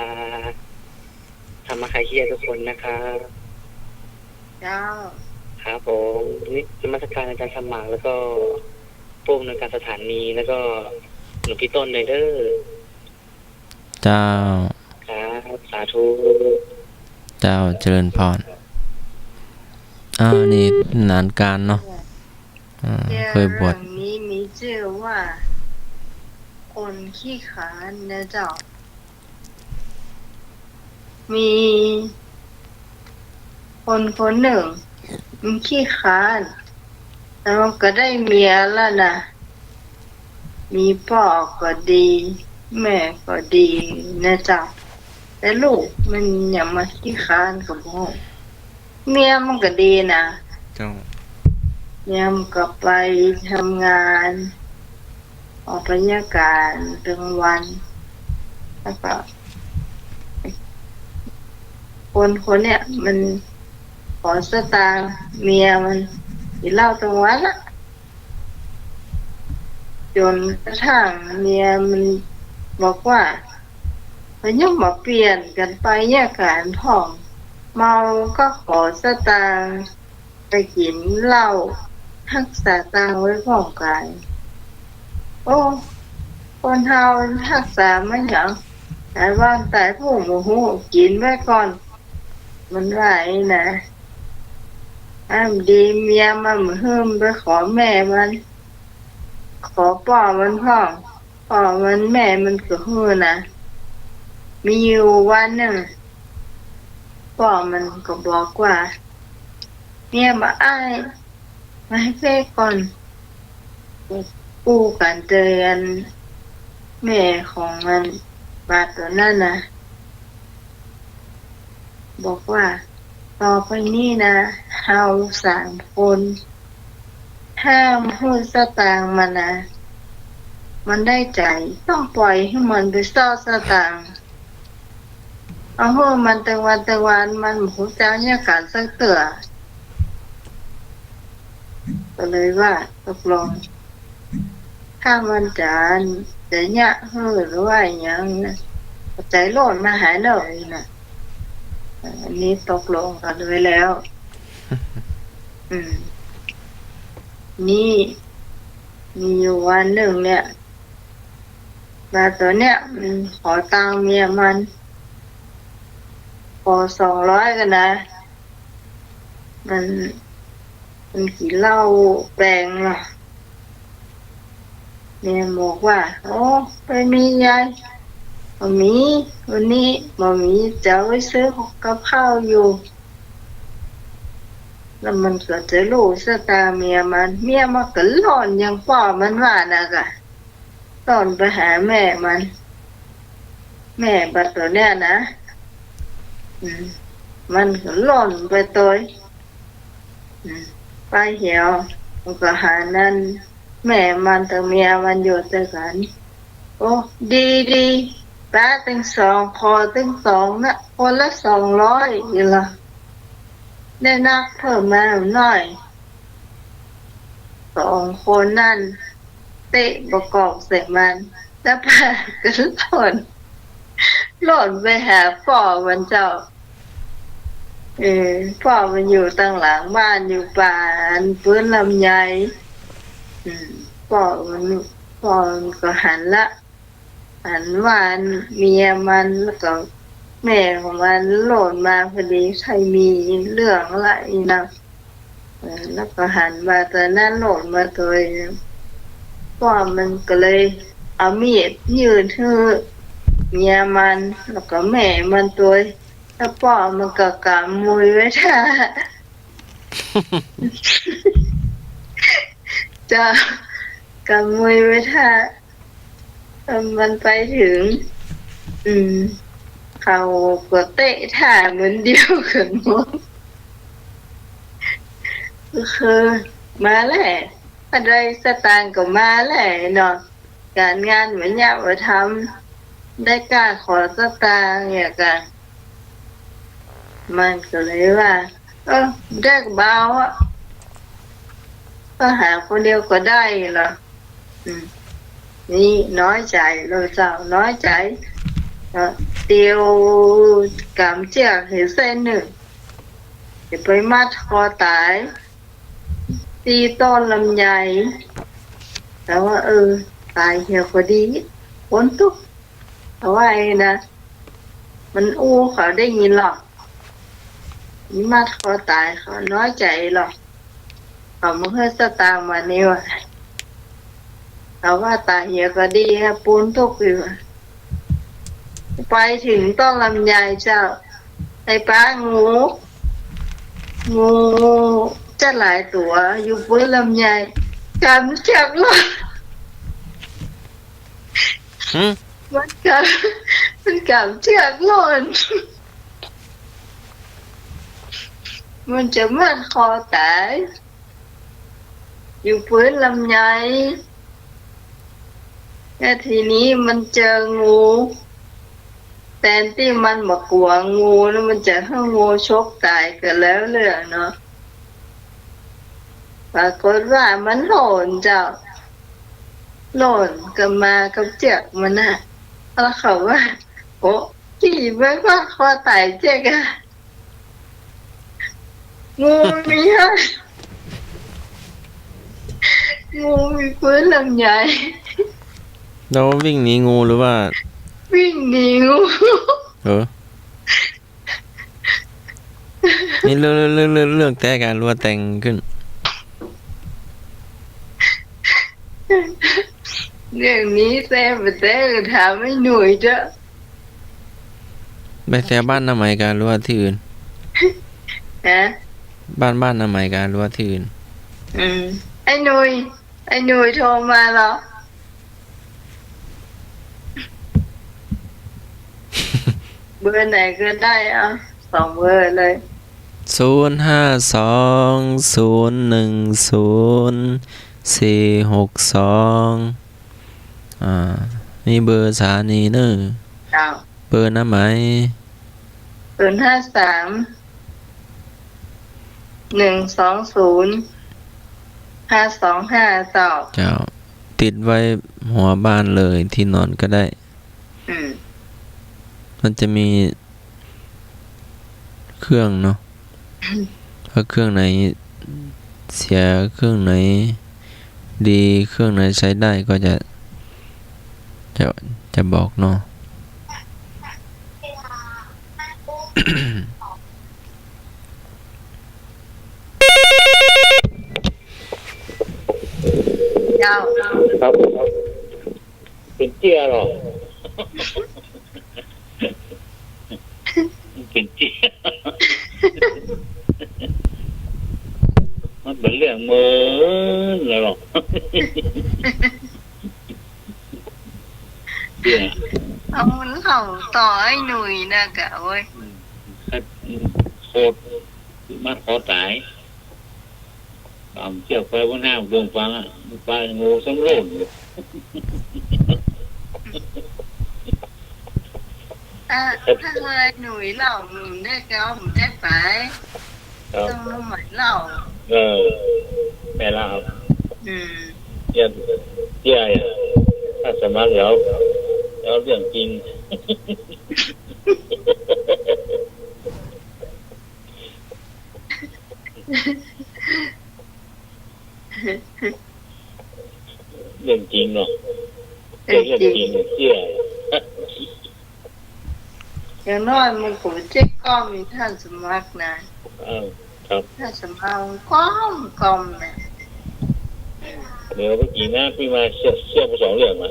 ธรรมคาเคียทุกคนนะครับ เจ้า ครับผมนี่นมัสการอาจารย์สมัครแล้วก็ผู้อำนวยการสถานีแล้วก็หลวงพี่ต้นเลยเด้อ เจ้า ครับสาธุ เจ้าเจริญพรนี่นานการเนาะเคยบวช เรื่องนี้มีชื่อว่า คนขี้ขลาดนะเจ้า มีคนหนึ่งมันขี้ขลาดแล้วมันก็ได้เมียแล้วนะมีพ่อก็ดี แม่ก็ดีนะเจ้าแต่ลูกมันอย่ามาขี้ขลาดกับพ่อเมียมันก็ดีนะ เจ้า เมียมันก็ไปทำงาน ออกบรรยากาศกลางวันแล้วก็คนเนี่ยมันขอสตางค์เมียมันกินเหล้าทั้งวันอะจนกระทั่งเมียมันบอกว่ามันยังมาเปลี่ยนกันไปแยกกันท้องเมาก็ขอสตางค์ไปกินเหล้ารักษาตังค์ไว้พร้อมกันโอ้คนเฮารักษามันหยังแต่ว่าแต่ผู้หมูหูกินไว้ก่อนมันไหวนะดีเมียมันมาเฮิมไปขอแม่มันขอพ่อมันพ่อมันแม่มันก็ฮือนะมีอยู่วันหนึ่งพ่อมันก็บอกว่าเมียมาอ้ายมาให้เพ่ก่อนกู้กันเตือนแม่ของมันบาดตัวนั่นนะบอกว่าต่อไปนี้นะเฮา3 คนห้ามพูดสตางค์มันนะมันได้ใจต้องปล่อยให้มันไปซ่อสตางค์เอาให้มันแต่วันมันหูเจ้าเนี่ยการสักเตือก็เลยว่าตกลงถ้ามันจะเนี่ยหรือว่าอย่างนะใจโลดมาหาหน่อยนะอันนี้ตกลงกันไว้แล้ว นี่มีอยู่วันหนึ่งเนี่ยมาตัวเนี่ยมันขอตังค์เมียมันขอ200กันนะมันกินเหล้าแปลงล่ะเนี่ยบอกว่าโอ้ไปมียายมามีวันนี้มามีจะไว้ซื้อกับข้าวอยู่แล้วมันก็จะรู้สตาเมียมันก็หลอนอย่างพ่อมันว่านะกะตอนไปหาแม่บัดตัวเนี้ยนะมันก็หล่นไปตัวไปเหี่ยวมันก็หานั่นแม่มันกับเมียมันอยู่ด้วยกันโอ้ดีป้าตั้ง2 คอตั้ง2นะคนละ200อยู่ละได้นักเพิ่มมาหน่อย2 คนนั่นเตะประกอบใส่มันแล้วป้าก็หล่นไปหาพ่อมันเจ้าพ่อมันอยู่ตั้งหลังบ้านอยู่ป่าพื้นลำไยพ่อมันก็หันว่าเมียมันแล้วก็แม่ของมันโหล่นมาพอดีใครมีเรื่องอะไรนะแล้วก็หันมาตอนนั้นโหล่นมาตัวพ่อมันก็เลยเอามีดยืนให้เมียมันแล้วก็แม่มันตัวแล้วพ่อมันก็กำมวยไว้ท่า จะกำมวยไว้ท่ามันไปถึงเขาก็เตะท่าเหมือนเดียวกันหมดก็คือมาแหละอะไรสตางค์ก็มาแหละเนาะการงานเหมือนอยากมาทำได้กล้าขอสตางค์เนี่ยกันมันก็เลยว่าได้เบาอ่ะก็หาคนเดียวก็ได้เหรอนี่น้อยใจเราเจ้าน้อยใจเตียวกำเชือกเห็นเส้นหนึ่งจะไปมัดคอตายตีต้นลำไยแต่ว่าตายเหี่ยวพอดีพ้นทุกแต่ว่าไอ้นะมันเขาได้ยินหรอกนี่มัดคอตายเขาน้อยใจหรอกเขามาให้สตางค์มานี่ว่ะแต่ว่าตายเหี่ยวก็ดีฮะปูนทุกอยู่ไปถึงต้นลำไยเจ้าไอ้ป้างูจะหลายตัวอยู่บนลำไยกำจับหล่นมันกำเชือกหล่นมันจะมัดคอตายอยู่พื้นลำไย แต่ทีนี้มันเจองูแทนที่มันบอกกลัวงูแล้วมันจะให้งูชกตายกันแล้วเรื่องเนาะปรากฏว่ามันหล่นเจ้าหล่นกันมากับเจือกมันน่ะแล้วเขาว่าโอ้ขี่มันก็คอตายเจ๊กอะงูมีฮะงูมีปืนลำใหญ่ เราวิ่งหนีงูหรือว่า วิ่งหนีงู นี่เรื่องแต่การรัวแต่งขึ้น เรื่องนี้แซ่บแต่ถามไม่หน่วยเจ้า ไปแต่บ้านน้าไหมการรัวที่อื่น ฮะ บ้านน้าไหมการรัวที่อื่น ไอ้หนุ่ยโทรมาเหรอ เบอร์ไหนก็ได้เอา2 เบอร์เลย 052010462มีเบอร์สถานีเนอะ เอา เบอร์น้าไหม 053-120-525ต่อ เจ้าติดไว้หัวบ้านเลยที่นอนก็ได้ มันจะมีเครื่องเนาะถ้าเครื่องไหนเสียเครื่องไหนดีเครื่องไหนใช้ได้ก็จะบอกเนาะ เจ้า ครับเป็นเจียหรอเป็นเจียมันเป็นเรื่องมือเลยหรอเจีย เอามันเห่าต่อไอ้หนุ่ยนะกะเว้ย โคตรมาขอตายตามเชือกไปบนห้างดวงฟังอ่ะปลางูสำโรงถ้าเคยหนุ่ยเล่าหนุ่มได้ก็เอาผมได้ไปต้องรู้หมายเล่า แม่เล่า เจียถ้าสมัครแล้วเรื่องจริงเรื่องจริงเนาะเรื่องจริงเจีย อย่างน้อยมันก็เจ๊ก้อมมีท่านสมัครนะครับ ท่านสมัครก้อมนะ เดี๋ยวเมื่อกี้นะพี่มาเชื่อม2 เรื่องมา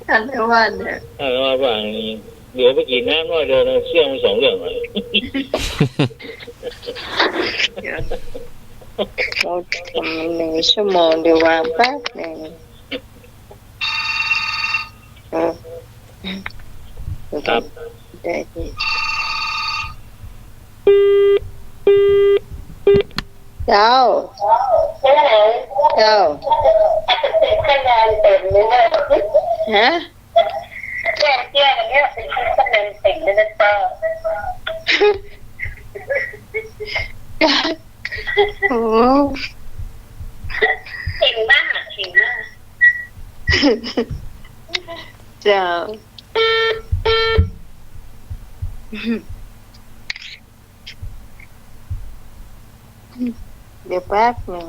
ท่านเรียกว่าเนี่ย ถ้าว่าบางเดี๋ยวเมื่อกี้น้ำน้อยเดียวเชื่อม2 เรื่องมา เราทำ1 ชั่วโมงเดี๋ยววางแป๊บหนึ่งครับ ได้ดีเจ้าคะแนนเต็มเลยนะฮะเจ๊กันเนี่ยเป็นคะแนนเต็มเลยนะเจ้าโอ้เก่งมากเจ้าเดี๋ยวแป๊บหนึ่ง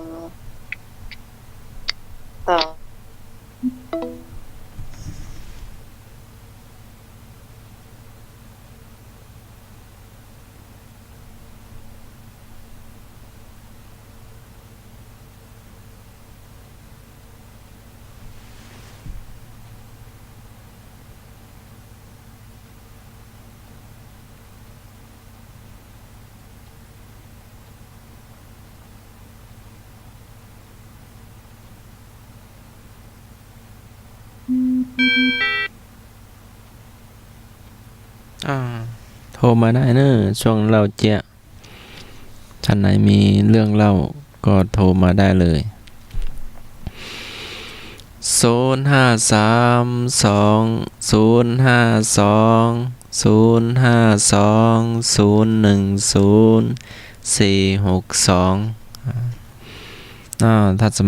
ต่อ โทรมาได้เนอะช่วงเราเจ๊ะท่านไหนมีเรื่องเล่าก็โทรมาได้เลย ถ้าส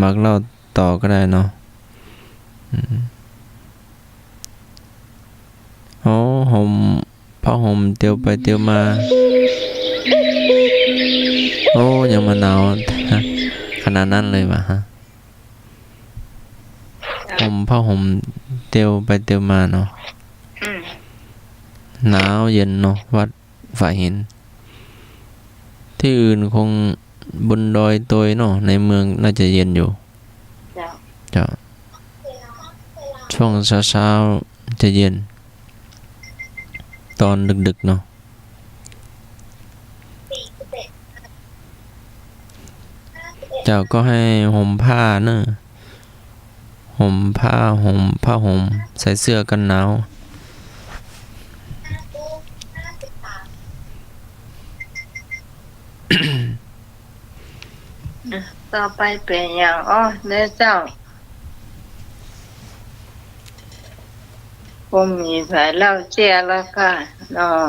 มัครเราต่อก็ได้เนาะห่มผ้าห่มเตียวไปเตียวมายังมาหนาวขนาดนั้นเลยวะฮะห่มผ้าห่มเตียวไปเตียวมาเนาะหนาวเย็นเนาะวัดฝ่ายหินที่อื่นคงบนดอยตัวเนาะในเมืองน่าจะเย็นอยู่จ้ะช่วงเช้าๆจะเย็นตอนดึกๆเนาะเจ้าก็ให้ห่มผ้าเนอะห่มผ้าห่มใส่เสื้อกันหนาวต่อไปเป็นอย่างเด้อเจ้าผมมีแผลเล่าเจียแล้วค่ะเนาะ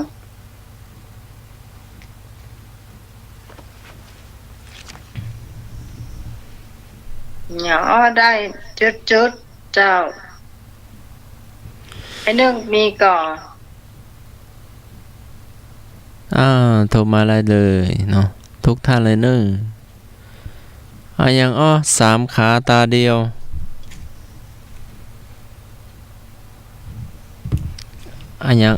อย่างได้จุดเจ้าไอ้นึงมีก่อโทรมาได้เลยเนาะทุกท่านเลยเนอะอย่าง3 ขาตาเดียวอย่าง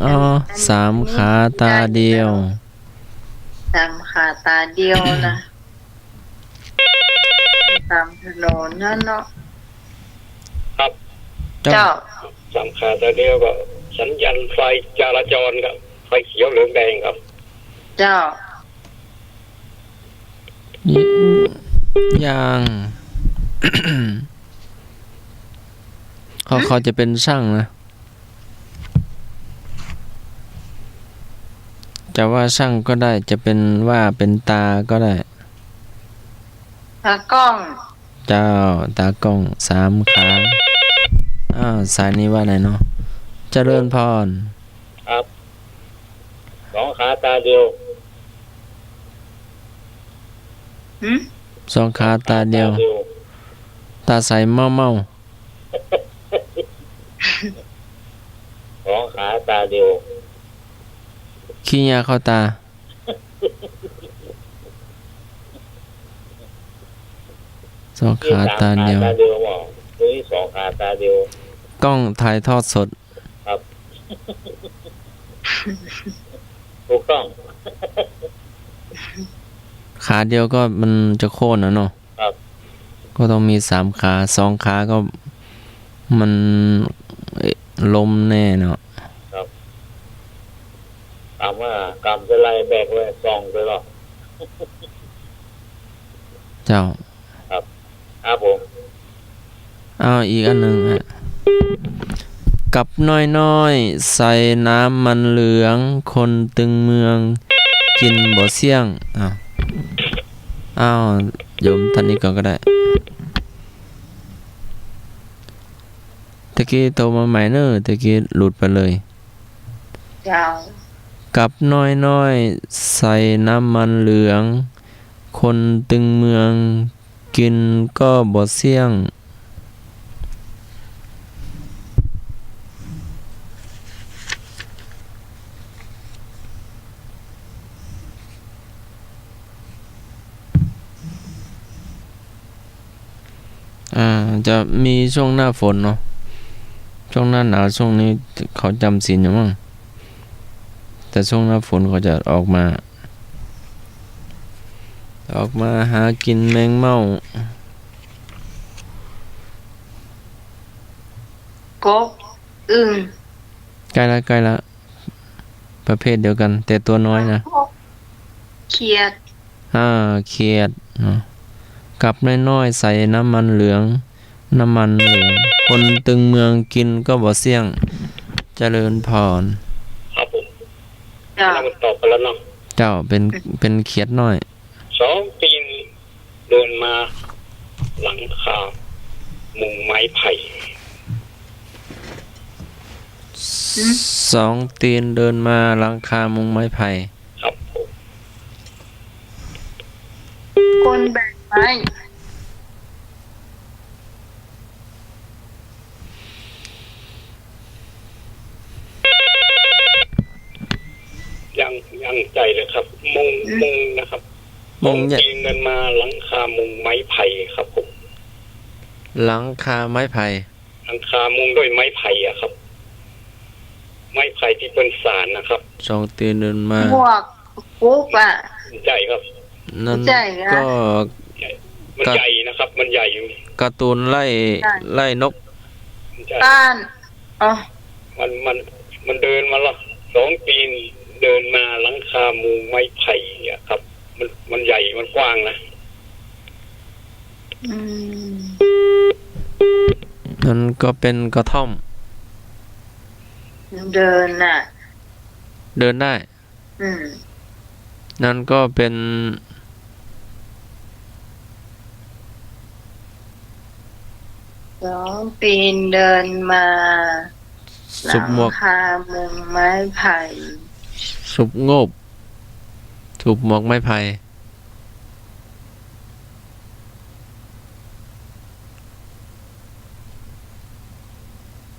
3 ขาตาเดียว3 ขาตาเดียวนะตามถนนนั่นเนาะครับเจ้า3 ขาตาเดียวก็สัญญาณไฟจราจรครับไฟเขียวเหลืองแดงครับเจ้าอย่าง เขาจะเป็นช่างนะจะว่าช่างก็ได้จะเป็นว่าเป็นตาก็ได้ตากล้องเจ้าตากล้อง3 ขาสายนี้ว่าไหนเนาะเจริญพรครับ2 ขาตาเดียว2 ขาตาเดียวตาใสเมา 2 ขาตาเดียวขี้ยาเข้าตา2 ขาตาเดียวตัวนี้2 ขาตาเดียวกล้องถ่ายทอดสดครับถูกต้องขาเดียวก็มันจะโค่นเนาะครับก็ต้องมี3 ขา2 ขาก็มันล้มแน่เนาะครับถามว่ากำจะไล่แบกไว้ซองไปหรอเจ้าครับผม อีกอันหนึ่งกับน้อยๆใส่น้ำมันเหลืองคนตึงเมืองกินบ่เสี่ยงโยมท่านนี้ก็ได้ตะกี้โตมาใหม่เนอะตะกี้หลุดไปเลยกับน้อยๆใส่น้ำมันเหลืองคนตึงเมืองกินก็บ่เสี่ยงจะมีช่วงหน้าฝนเนาะช่วงหน้าหนาวช่วงนี้เขาจำศีลอยู่มั้งแต่ช่วงหน้าฝนเขาจะออกมาหากินแมงเม่ากบอึ่งใกล้ละประเภทเดียวกันแต่ตัวน้อยนะเขียดเขียดกับน้อยๆใส่น้ำมันเหลืองคนตึงเมืองกินก็บ่เสี่ยงเจริญพรครับผมเราตอบไปแล้วเนาะเจ้าเป็นเขียดน้อย2 ปีเดินมาหลังคามุงไม้ไผ่ สองตีนเดินมาหลังคามุงไม้ไผ่ ครับผม คนแบกไม้ ยังใจเลยครับ มุงนะครับ มุงเนี่ย ตีนกันมาหลังคามุงไม้ไผ่ครับผม หลังคาไม้ไผ่ หลังคามุงด้วยไม้ไผ่อะครับ ไม้ไผ่ที่เป็นสารนะครับ สองตีนเดินมา พวกปุ๊บอ่ะ ใหญ่ครับ นั่น ใช่นะ ก็ มันใหญ่นะครับ มันใหญ่อยู่ การ์ตูนไล่นก ใช่ ต้านอ๋อ มันเดินมาละสองตีนเดินมาหลังคามุงไม้ไผ่อะครับ มันใหญ่มันกว้างนะ อืม นั่นก็เป็นกระท่อม เดินน่ะ เดินได้ อืม นั่นก็เป็น สองปีนเดินมาห สุ ลั บหมวก คามุงไม้ไผ่ สุบโงบสุบหมวกไม้ไผ่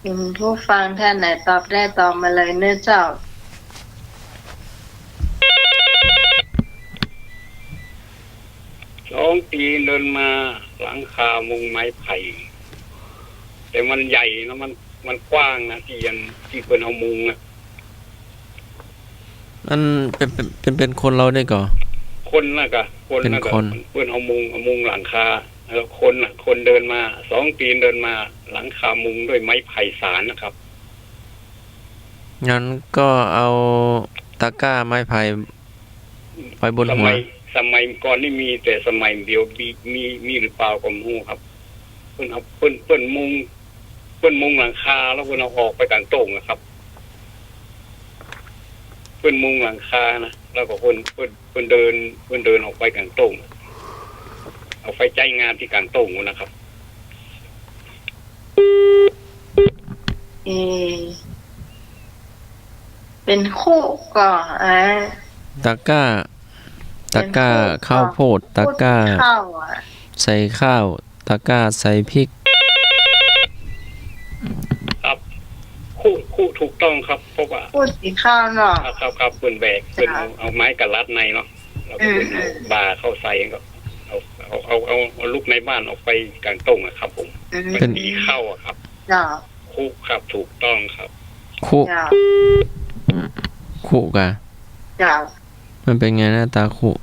คุณผู้ฟังท่านไหนตอบได้ตอบมาเลยเนื้อเจ้า สองตีนเดินมาหลังคามุงไม้ไผ่แต่มันใหญ่นะมันกว้างนะที่เป็นเอามุงนะ นั่นเป็นคนเราได้ก่อ คนน่ะกะคน เป็น น่ะกะ คน เพื่อนเอามุงหลังคาแล้วคนเดินมาสองตีนเดินมาหลังคามุงด้วยไม้ไผ่สารนะครับ งั้นก็เอาตะกร้าไม้ไผ่ไว้บนหัว สมัยก่อนนี่มีแต่สมัยเดียวมีหรือเปล่าก็ไม่รู้ครับเพื่อนเอาเพื่อนมุงหลังคาแล้วเพื่อนเอาออกไปกลางโต่งนะครับ เพื่อนมุงหลังคานะแล้วก็เพื่อนเดินออกไปกลางโต่งเอาไฟใจงานที่กลางโต่งนะครับ เอเป็นคู่ก่อนตะกร้าข้าวโพดตะกร้า ข้าวอ่ะ ใส่ข้าวตะกร้าใส่พริก ครับคู่ถูกต้องครับเพราะว่า พูดสีข้าวเนาะ ครับเพื่อนแบกเพื่อนเอาไม้กับรัดในเนาะแล้วก็เพื่อนเอาบาเข้าใส่ก็เอาลูกในบ้านออกไปกลางโต่งครับผม อืม มันดีเข้าอะครับ เนาะ คู่ครับถูกต้องครับ คู่ เนาะ คู่กะ เนาะ มันเป็นไงหน้าตาคู่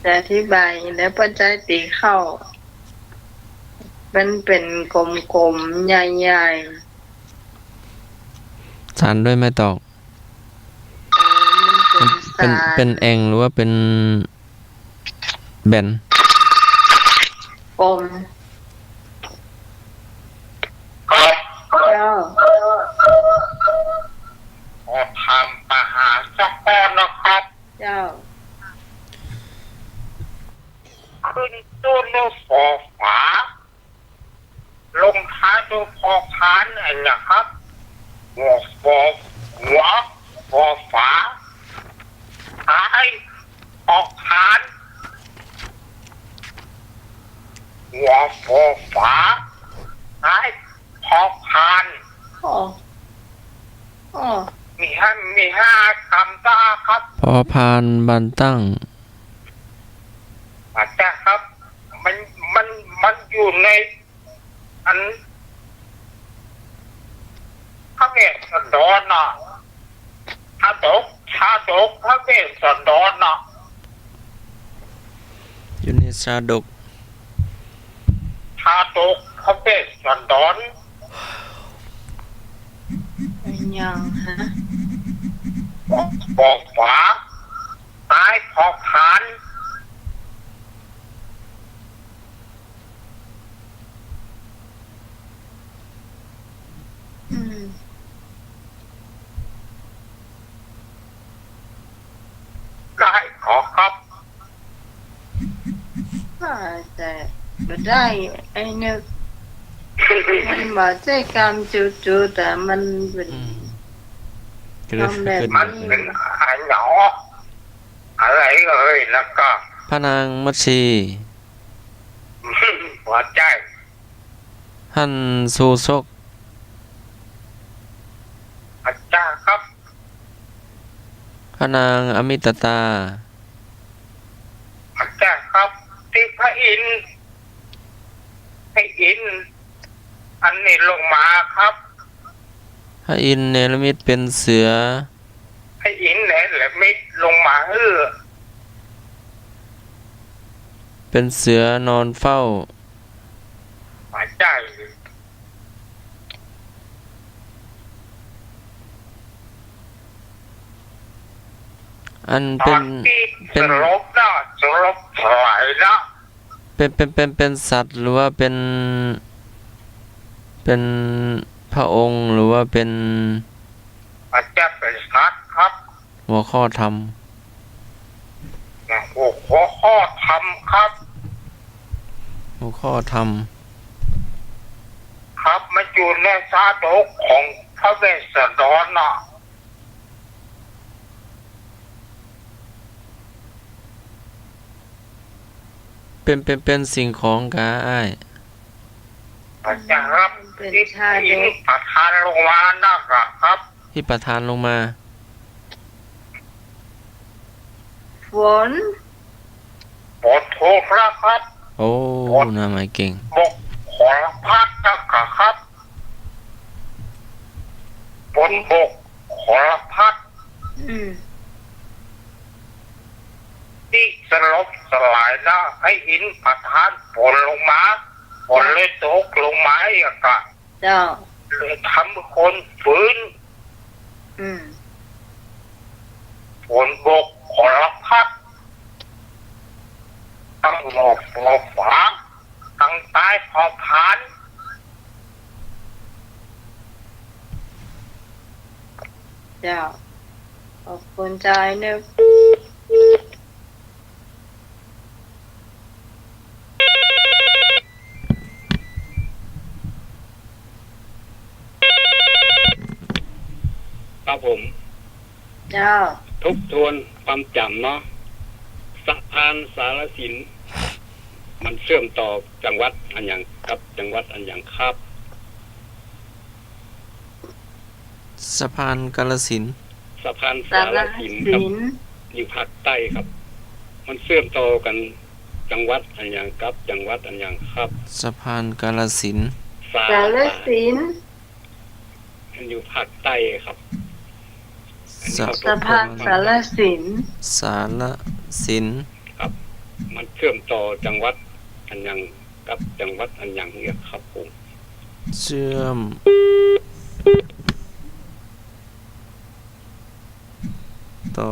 แต่อธิบายแล้วปัจจัยตีเข้า มันเป็นกลมๆใหญ่ๆ สันด้วยไม่ตอก มันเป็น เป็นเองหรือว่าเป็นแบน กลมเจ้า ขอทำอาหารสักแป้นะครับ เจ้า ขึ้นต้นด้วยฟอฝาลงท้ายด้วยพอพานนะครับหัวฟอฝาท้ายออกพานหัวฟอฝาท้ายพอพาน อ๋ออ๋อ มีห้าคำต้าครับ พอพานบันตั้ง อาจารย์ครับ มันอยู่ในอันพระเวสสันดรน่ะชาดกพระเวสสันดรน่ะ อยู่ในชาดก ชาดกพระเวสสันดร เป็นยังฮะ บอกฝาซ้ายพอพาน อืม ได้ขอครับ แต่ไม่ได้ไอ้นึก มันบ่ใจกรรมจู่ๆแต่มันเป็น ก็เลยขึ้น มันเป็นอาหยออะไรเอ่ยแล้วก็ พระนางมัตสี หัวใจ หันสู่ซก อาจารย์ครับ พระนางอมิตตา อาจารย์ครับที่พระอินทร์ให้อินทร์อันนี้ลงมาครับ พระอินทร์เนรมิตเป็นเสือ ให้อินทร์เนี่ยแหละมิดลงมาเป็นเสือนอนเฝ้า อาจารย์ อัน ต เป็ อน น ที่ เป็น สลบนะสลบถลายนะ เป็นสัตว์หรือว่าเป็นพระองค์หรือว่าเป็น อาจารย์เป็นสัตว์ครับ หัวข้อธรรม โอ้โหข้อทำครับ หัวข้อธรรม ครับมาอยู่ในซาดกของพระเวสสันดรนะ เป็นสิ่งของกาอ้าย อาจารย์ครับ เป็น ที่ ชาด อิน ก ประทานลงมานะครับ ที่ประทานลงมา ฝน ปวดโทษแล้วครับ โอ้น่าหมายเก่ง บกขอพัดนะครับบนบกขอพัด อืม ที่สลบสลายนะให้อินประทานฝนลงมาฝนเลยตกลงมาอีกอะ เจ้า เลยทำคนฟื้น อืม ฝนบกขอพัดตั้งหมอกหมอกฝาตั้งใต้พอพาน เจ้าขอบคุณใจเนี่ย ครับผม เจ้า ทบทวนความจำเนาะสะพานสารสิน มันเชื่อมต่อจังหวัดอันอย่างกับจังหวัดอันอย่างครับ สะพานกาฬสินธุ์ สะพาน สา สาร ร สิน สิ ครับ น อยู่ภาคใต้ครับ มันเชื่อมต่อกันจังหวัดอันอย่างกับจังหวัดอันอย่างครับ สะพานกาฬสินธุ์ สา สารสิน มันอยู่ภาคใต้ครับอันนี้ สะ เขา สะพานสารสิน สารสินธุ์ ครับ มันเชื่อมต่อจังหวัดอันอย่างกับจังหวัดอันอย่างเนี่ยครับผม เชื่อมต่อ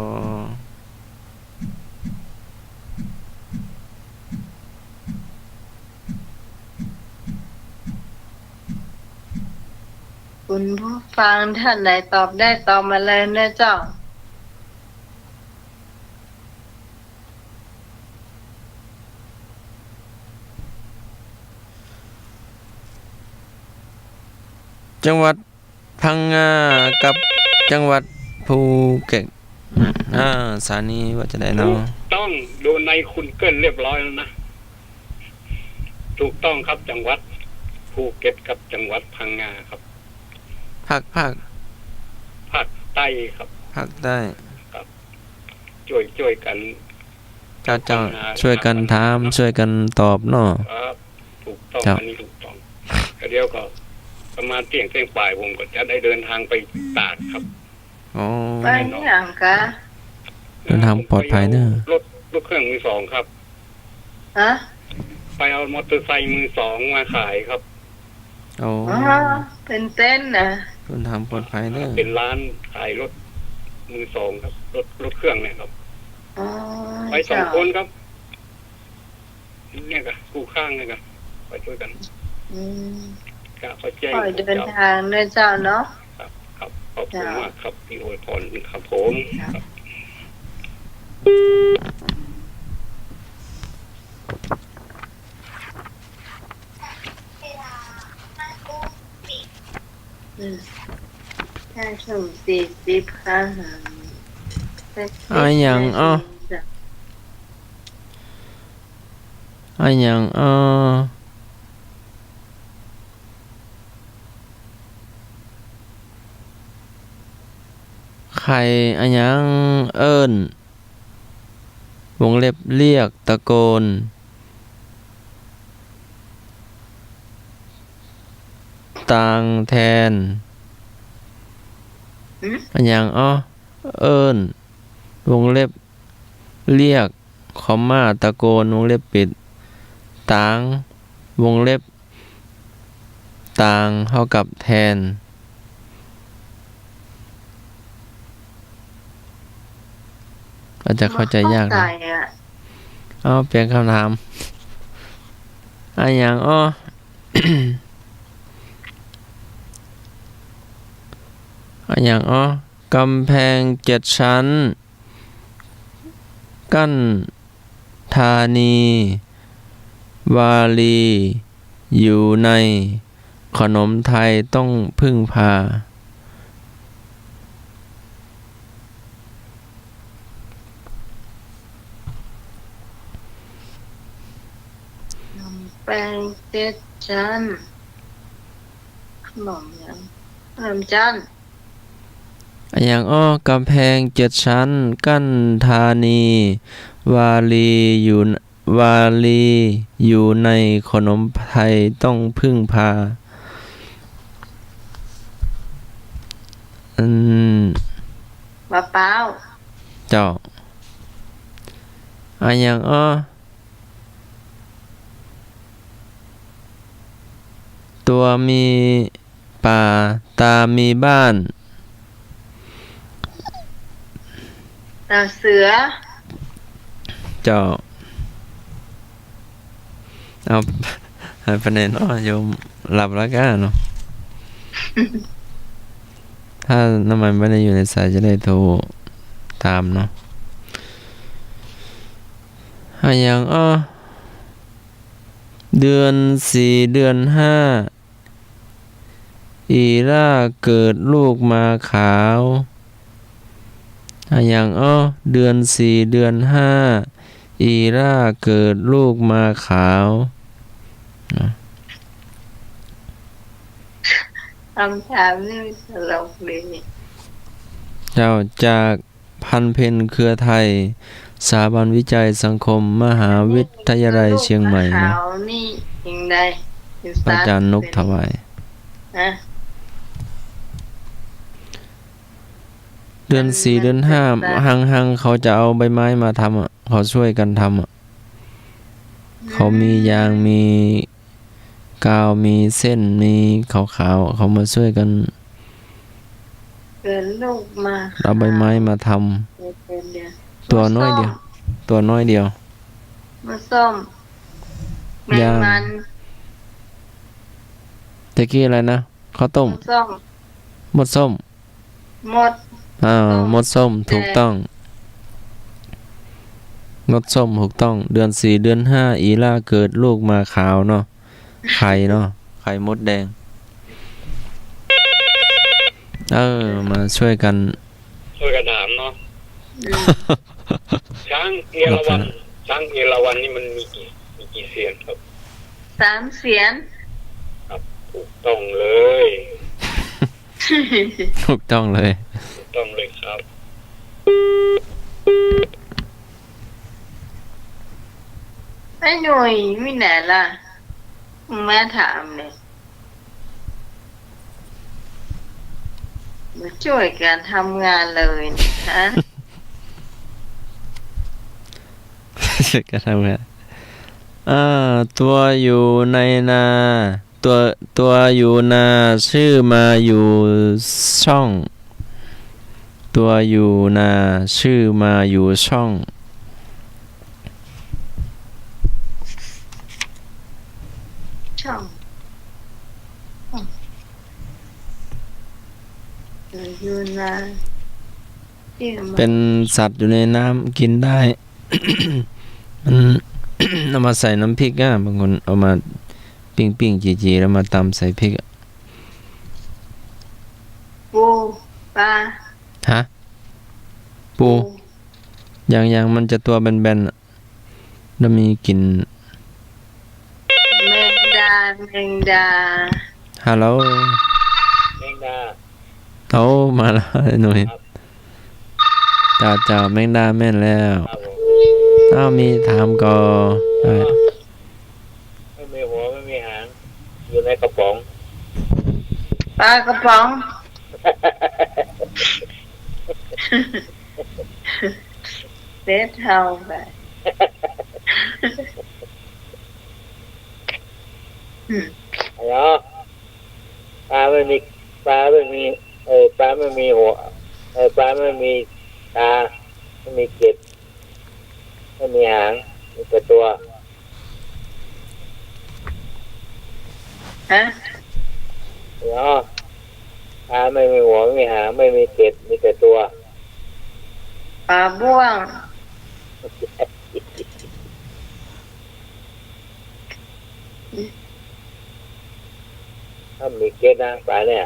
คุณผู้ฟังท่านไหนตอบได้ตอบมาเลยนะเจ้า จังหวัดพังงากับจังหวัดภูเก็ตสถานีว่าจะได้เนาะ ต้องดูในคุณเกิลเรียบร้อยแล้วนะ ถูกต้องครับจังหวัดภูเก็ตกับจังหวัดพังงาครับ ภาค ภาคใต้ครับ ภาคใต้ ช่วยกัน เจ้าช่วยกันถามช่วยกันตอบเนาะ ครับถูกต้อง ครับ อันนี้ถูกต้องก็เดี๋ยวก็ประมาณเที่ยงบ่ายผมก็จะได้เดินทางไปตากครับ อ๋อ ไปอย่างกะ เดินทางปลอดภัยเนอะ รถเครื่องมือสองครับ ฮะ ไปเอามอเตอร์ไซค์มือสองมาขายครับ อ๋อ อ๋อเป็นเต้นนะ เดินทางปลอดภัยเนอะ เป็นร้านขายรถมือสองครับ รถเครื่องเนี่ยครับ อ๋อ ไปสองคนครับ เนี่ยกะกูข้างเนี่ยกะไปช่วยกัน อืม กะไปแจ้ง ปล่อยเดินทางนะเจ้าเนาะ ครับขอบคุณมากครับพี่อวยพรครับผม ครับ ค แค่ชม40ค่ะแต่ อะหยังอ้ออะหยังอ้อใครอะหยังเอิ้นวงเล็บเรียกตะโกนต่างแทนอะหยังอ้อเอิ้นวงเล็บเรียกคอมมาตะโกนวงเล็บปิดต่างวงเล็บต่างเท่ากับแทนอาจจะเข้าใจยาก เข้า นะ ใจอ่ะ เอาเปลี่ยนคำถามอะหยังอ้อ อะหยังอ้อกำแพง7 ชั้น กั้นธานี วาลี อยู่ในขนมไทยต้องพึ่งพา แปลง7 ชั้นขนมยังขนมจันทร์ อะหยังอ้อกำแพง7 ชั้น กั้นธานี วาลีอยู่ในขนมไทยต้องพึ่งพา มะพร้าว เจ้าอะหยังอ้อตัวมีป่าตามีบ้าน ตาเสือ เจ้าเอาให้คะแนนอ้อโยมหลับแล้วกันเนาะ ถ้าน้ำมันไม่ได้อยู่ในสายจะได้โทรตามเนาะอะหยังอ้อเดือน4 เดือน 5 อีล่าเกิดลูกมาขาวอะหยังอ้อเดือน4 เดือน 5 อีล่าเกิดลูกมาขาวเนาะ คำถามนี่ตลกเลย เจ้าจากพันเพ็ญเครือไทย สถาบันวิจัยสังคมมหาวิทยาลัยเชียงใหม่ ขา นะ วนี่ยังไง อาจารย์นกถวาย ฮะ เดือน4 เดือน 5หังเขาจะเอาใบไม้มาทำอ่ะ เขาช่วยกันทำอ่ะ เขามียางมีกาวมีเส้นมีขาวๆเขามาช่วยกัน เกิดลูกมา เอาใบไม้มาทำ เดี๋ยว ตัวน้อยเดียว ตัวน้อยเดียว มาส้มแมง ย่าง มัน ตะกี้อะไรนะข้าวต้ม ส้ม มดส้ม มด มดส้มถูกต้องมดส้มถูกต้อง เดือน4 เดือน 5 อีล่าเกิดลูกมาขาวเนาะไข่เนาะไข่มดแดง มาช่วยกัน ช่วยกันถามเนาะ ช้างเอราวัณช้างเอราวัณนี่มันมีกี่เสียนครับ 3 เสียน ครับถูกต้องเลย ถูกต้องเลย ถูกต้องเลยครับ ไอ้หน่วยมีไหนล่ะแม่ถามเลยมาช่วยกันทำงานเลยฮะ ช่วยกันทำงานตัวอยู่ในนาตัวอยู่นาชื่อมาอยู่ช่อง ตัวอยู่นาชื่อมาอยู่ช่อง ช่องอยู่นะที่มา เป็นสัตว์อยู่ในน้ำกินได้ มัน เอามาใส่น้ำพริกอ่ะบางคนเอามาปิ้งจีแล้วมาตำใส่พริกอะ ปูปลา ฮะปูอย่างมันจะตัวแบนๆอะแล้วมีกลิ่น แมงดาแมงดา ฮัลโหล แมงดา เขามาแล้วหน่อยจ่าแมงดาแม่นแล้ว ครับผม อ้าวมีถามก็ได้ ไม่มีหัวไม่มีหาง อยู่ในกระป๋อง ปลากระป๋องเด็ดเท่าไป เนาะปลาไม่มีปลาไม่มีปลาไม่มีหัวปลาไม่มีตาไม่มีเกล็ดไม่มีหางมีแต่ตัว ฮะ เนาะปลาไม่มีหัวไม่มีหางไม่มีเกล็ดมีแต่ตัว ปลาบ้วง ถ้ามีเกล็ดนะปลาเนี่ย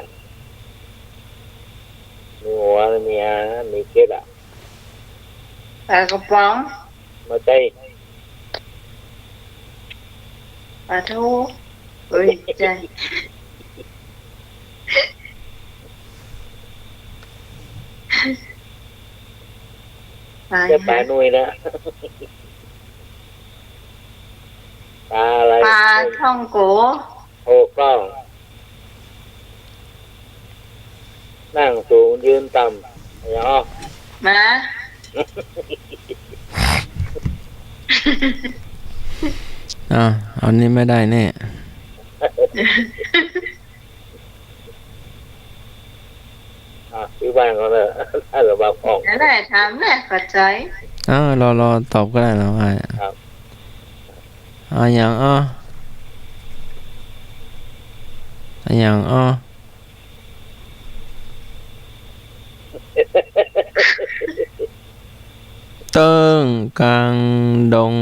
มีหัวมีหางมีเกล็ดอ่ะ ปลากระป๋อง มาใจ ปลาทูเอ้ยใจปลา จะปลาหนุ่ยนะ ปลาอะไร ปลาท่องโก โอ้กล้อง นั่งสูงยืนต่ำเนาะ มา อันนี้ไม่ได้แน่ ที่บ้านเขาเนี่ยถ้าเราบางออก จะได้ถามแม่เข้าใจ รอตอบก็ได้แล้วไอ้ ครับ อย่างเติ้งกลางดง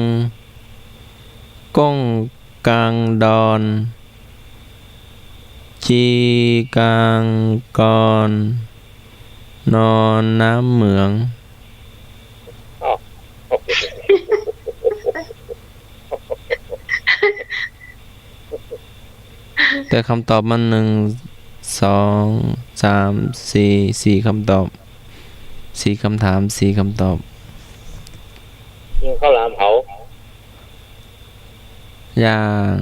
ก้งกลางดอนจีกลางกอนนอนน้ำเหมือง แต่คำตอบมัน4คำตอบ 4คำถาม 4คำตอบ ยิงข้าวหลามเผา อย่าง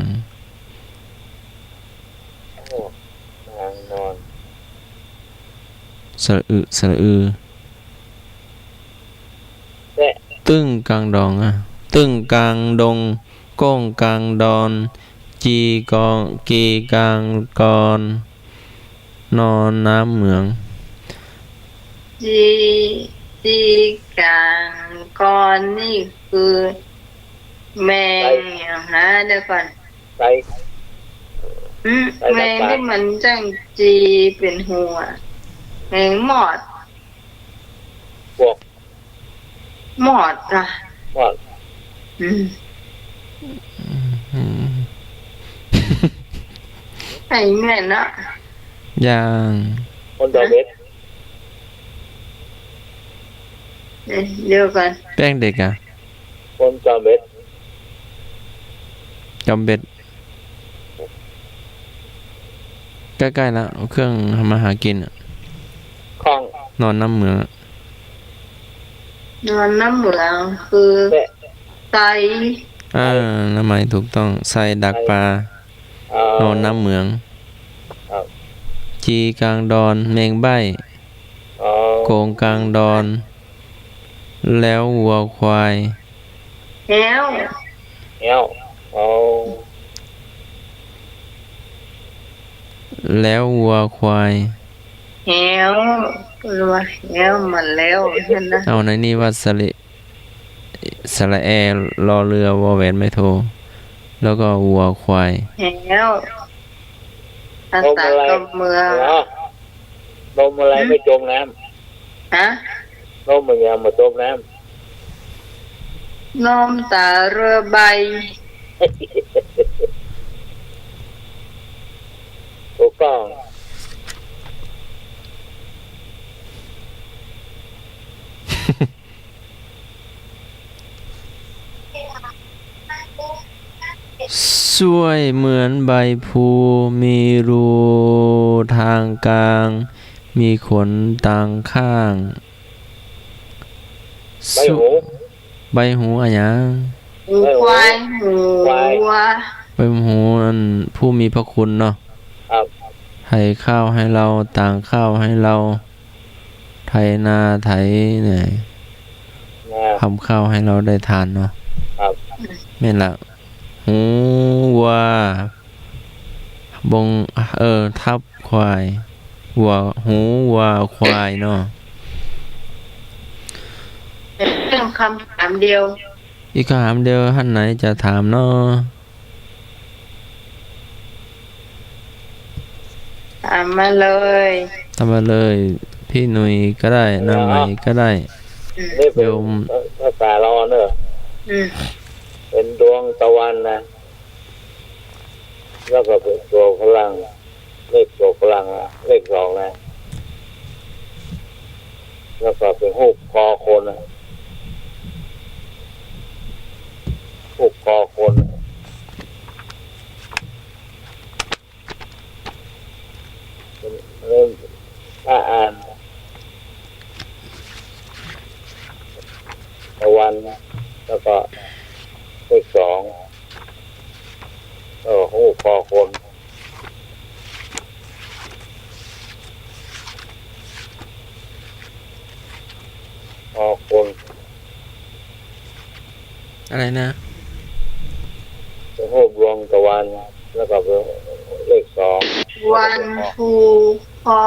โอ้นางนอน สระอือ แตะ ตึ้งกลางดองตึ้งกลางดงก้งกลางดอนกีกลางกอนนอนน้ำเหมือง จีกลางก่อนนี่คือแมงอย่างฮะเดี๋ยวก่อน ใส่ แมงที่มันจังจีเป็นหัวแมงหมอด บวก หมอดอ่ะ หมด ไอ้แม่เนาะ อย่าง คนดอกเบ็ด เดี๋ยวกัน แป้งเด็กคนจอมเบ็ด จอมเบ็ดใกล้ๆแล้วเครื่องทำมาหากิน คล้อง นอนน้ำเหมือง นอนน้ำเหมืองคือ แตะ ไต น้ำหมายถูกต้องใส่ดักปลา นอนน้ำเหมือง ครับ จีกลางดอนเมงใบ โกงกลางดอน แล้ววัวควาย แหว เอวเอา แล้ววัวควาย แหวคือว่าแหวมันแล้วเห็นนะ เอาในนี่ว่าสระแอรอเรือวอแหวนไม่โทร แล้วก็วัวควาย แหวภาษากับเมือง เนาะนมอะไรไม่จมน้ ฮะ ำนมมันยังมาจมน้ นมตาเรือใบ ำถูกต้อง สวยเหมือนใบพลูมีรูทางกลาง มีขนต่างข้าง ใบหู ใบหูอะหยัง หูควายหูวัว ใบหูนั่นผู้มีพระคุณเนาะ ครับ ให้ข้าวให้เราต่างข้าวให้เรา ไถนาไถเนี่ย นะ ทำข้าวให้เราได้ทานเนาะ ครับ แม่นละหูวัวบงทับควายวัวหูวัวควายเนาะ เป็นเรื่องคำถามเดียว อีกคำถามเดียวท่านไหนจะถามเนาะ ถามมาเลย ทำมาเลย พี่หนุ่ยก็ได้นางใหม่ก็ได้ นี่เป็น โยม ภาษาเราเนอะ อืม เป็นดวงตะวันนะ แล้วก็เป็นตัวพลัง เลขตัวพลังนะเลขสองนะ แล้วก็เป็นหูปคอคนนะหูปคอคนนะเป็นเริ่มถ้าอ่านตะวัน แล้วก็เลขสองหูปคอคนคอคน อะไรนะ เป็นรูปดวงตะวัน แล้วก็เป็นเลขสอง วันทูพอ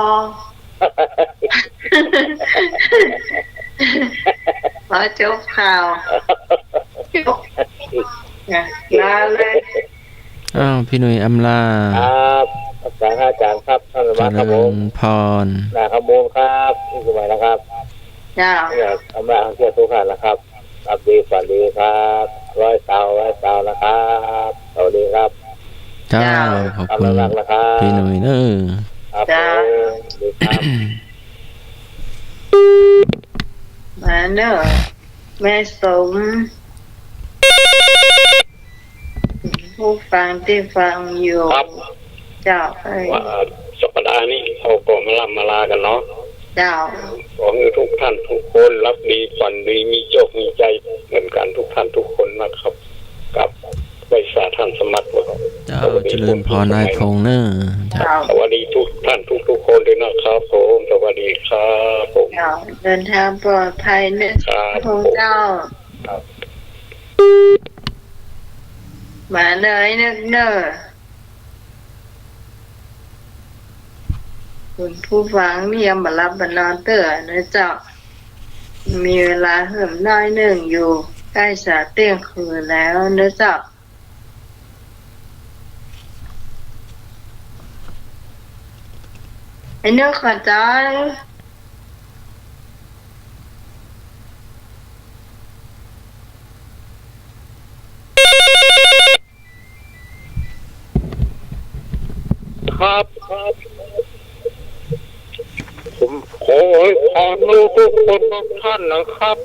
ขอจบข่าวจบนะลาเลย อ้าวพี่หนุ่ยอำลา ครับอาจารย์ครับท่าน เจ มาค ริ รับผม ญพร นะครับผมครับที่สมัยนะครับ เจ้า อยากทำลายท่องเที่ยวทุกท่านนะครับรับดีฝันดีครับร้อยเตานะครับสวัสดีครับ เจ้าขอบ ขอบ คุ คุณ ณ มากนะครับ พี่หนุ่ยเนอะ ครับผมดีครับ มาเนอะแม่สม ผู้ฟังที่ฟังอยู่ ครับ เจ้าเอ้ย ว่าสัปดาห์นี้เราก็มาลากันเนาะ เจ้า ขอให้ทุกท่านทุกคนรับดีฝันดีมีโชคมีใจเหมือนกันทุกท่านทุกคนนะครับ กับไวิสาท่านสมัติว่า เจ้าเจริญพรนายพงษ์เนอะเจ้า เจ้า สวัสดีทุกท่านทุกคนด้วยนะครับผมสวัสดีครับผม เจ้าเดินทางปลอดภัยเนอะ ครับ พงเจ้า ครับ มาเลยนึกเนอะคุณผู้ฟังนี่ยังมารับบนอนเตือนนะเจ้า มีเวลาเหิมน้อยหนึ่งอยู่ ใกล้จะเที่ยงคืนแล้วนะเจ้า ไอ้เนื้อขอใจ ครับผมขอให้พรทุกคนทุกท่านนะครับ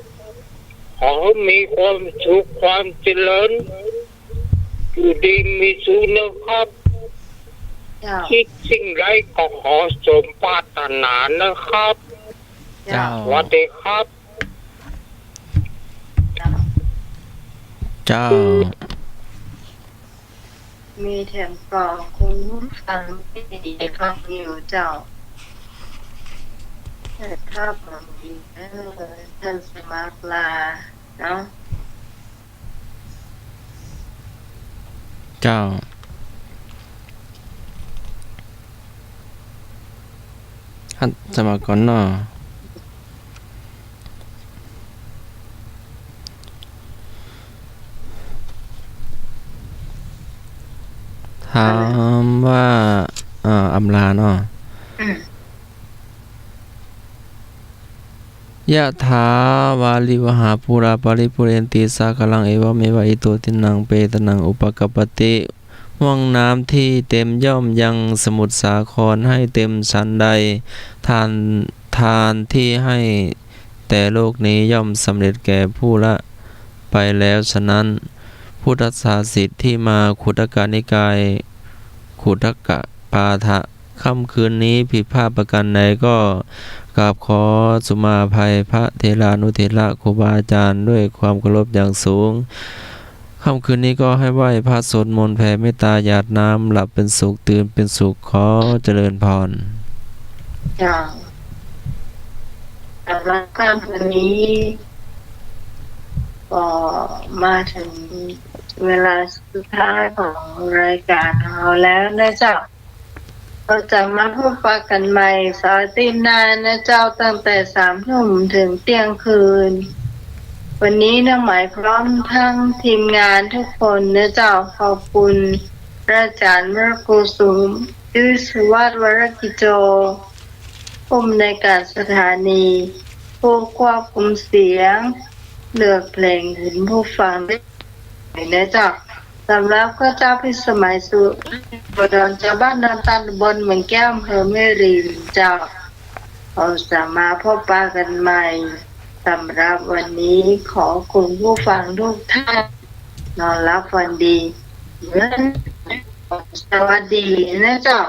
ขอให้มีความสุขความเจริญอยู่ดีมีสุขนะครับ เจ้า คิดสิ่งไรก็ขอสมปรารถนานะครับ เจ้า สวัสดีครับ เจ้า มีแถมกรองคุณผู้ฟังที่ดีฟังอยู่เจ้าแต่ถ้าผมดีท่านสมัครลาเนาะ เจ้าท่านสมัครก่อนเนาะถามว่าอำลาเนาะ อืม ยะถาวาลิวหาปุราปริปุเรนติสากลังเอวเมวะอิโตตินังเปตนังอุปกปปติห่วงน้ำที่เต็มย่อมยังสมุทรสาครให้เต็มชั้นใดทานที่ให้ แต่โลกนี้ย่อมสำเร็จแก่ผู้ละไปแล้วฉะนั้นพุทธศาสิทธิ์ที่มาขุทกานิกายขุทกะปาฐะค่ำคืนนี้ผิดพลาดประการใดก็กราบขอสุมาภัยพระเถรานุเถระครูบาอาจารย์ด้วยความเคารพอย่างสูงค่ำคืนนี้ก็ให้ไหว้พระสวดมนต์แผ่เมตตาหยาดน้ำหลับเป็นสุขตื่นเป็นสุขขอเจริญพร จ้าสำหรับค่ำคืนนี้ก็มาถึงเวลาสุดท้ายของรายการของเราแล้วนะเจ้าเราจะมาพบปะกันใหม่เสาร์อาทิตย์หน้านะเจ้าตั้งแต่3 ทุ่มถึงเที่ยงคืนวันนี้นะหมายพร้อมทั้งทีมงานทุกคนนะเจ้าขอบคุณพระอาจารย์วรกุสุมยุสวัฒน์วรกิจโจผู้อำนวยการสถานีผู้ควบคุมเสียงเลือกเพลงถึงผู้ฟังได้นะเจ้าสำหรับก็เจ้าพิสมัยสุบดอนชาวบ้านนันตันบนเมืองแก้วอำเภอแม่ริมเจ้าเราจะมาพบปะกันใหม่สำหรับวันนี้ขอคุณผู้ฟังทุกท่านนอนรับฝันดีสวัสดีนะเจ้า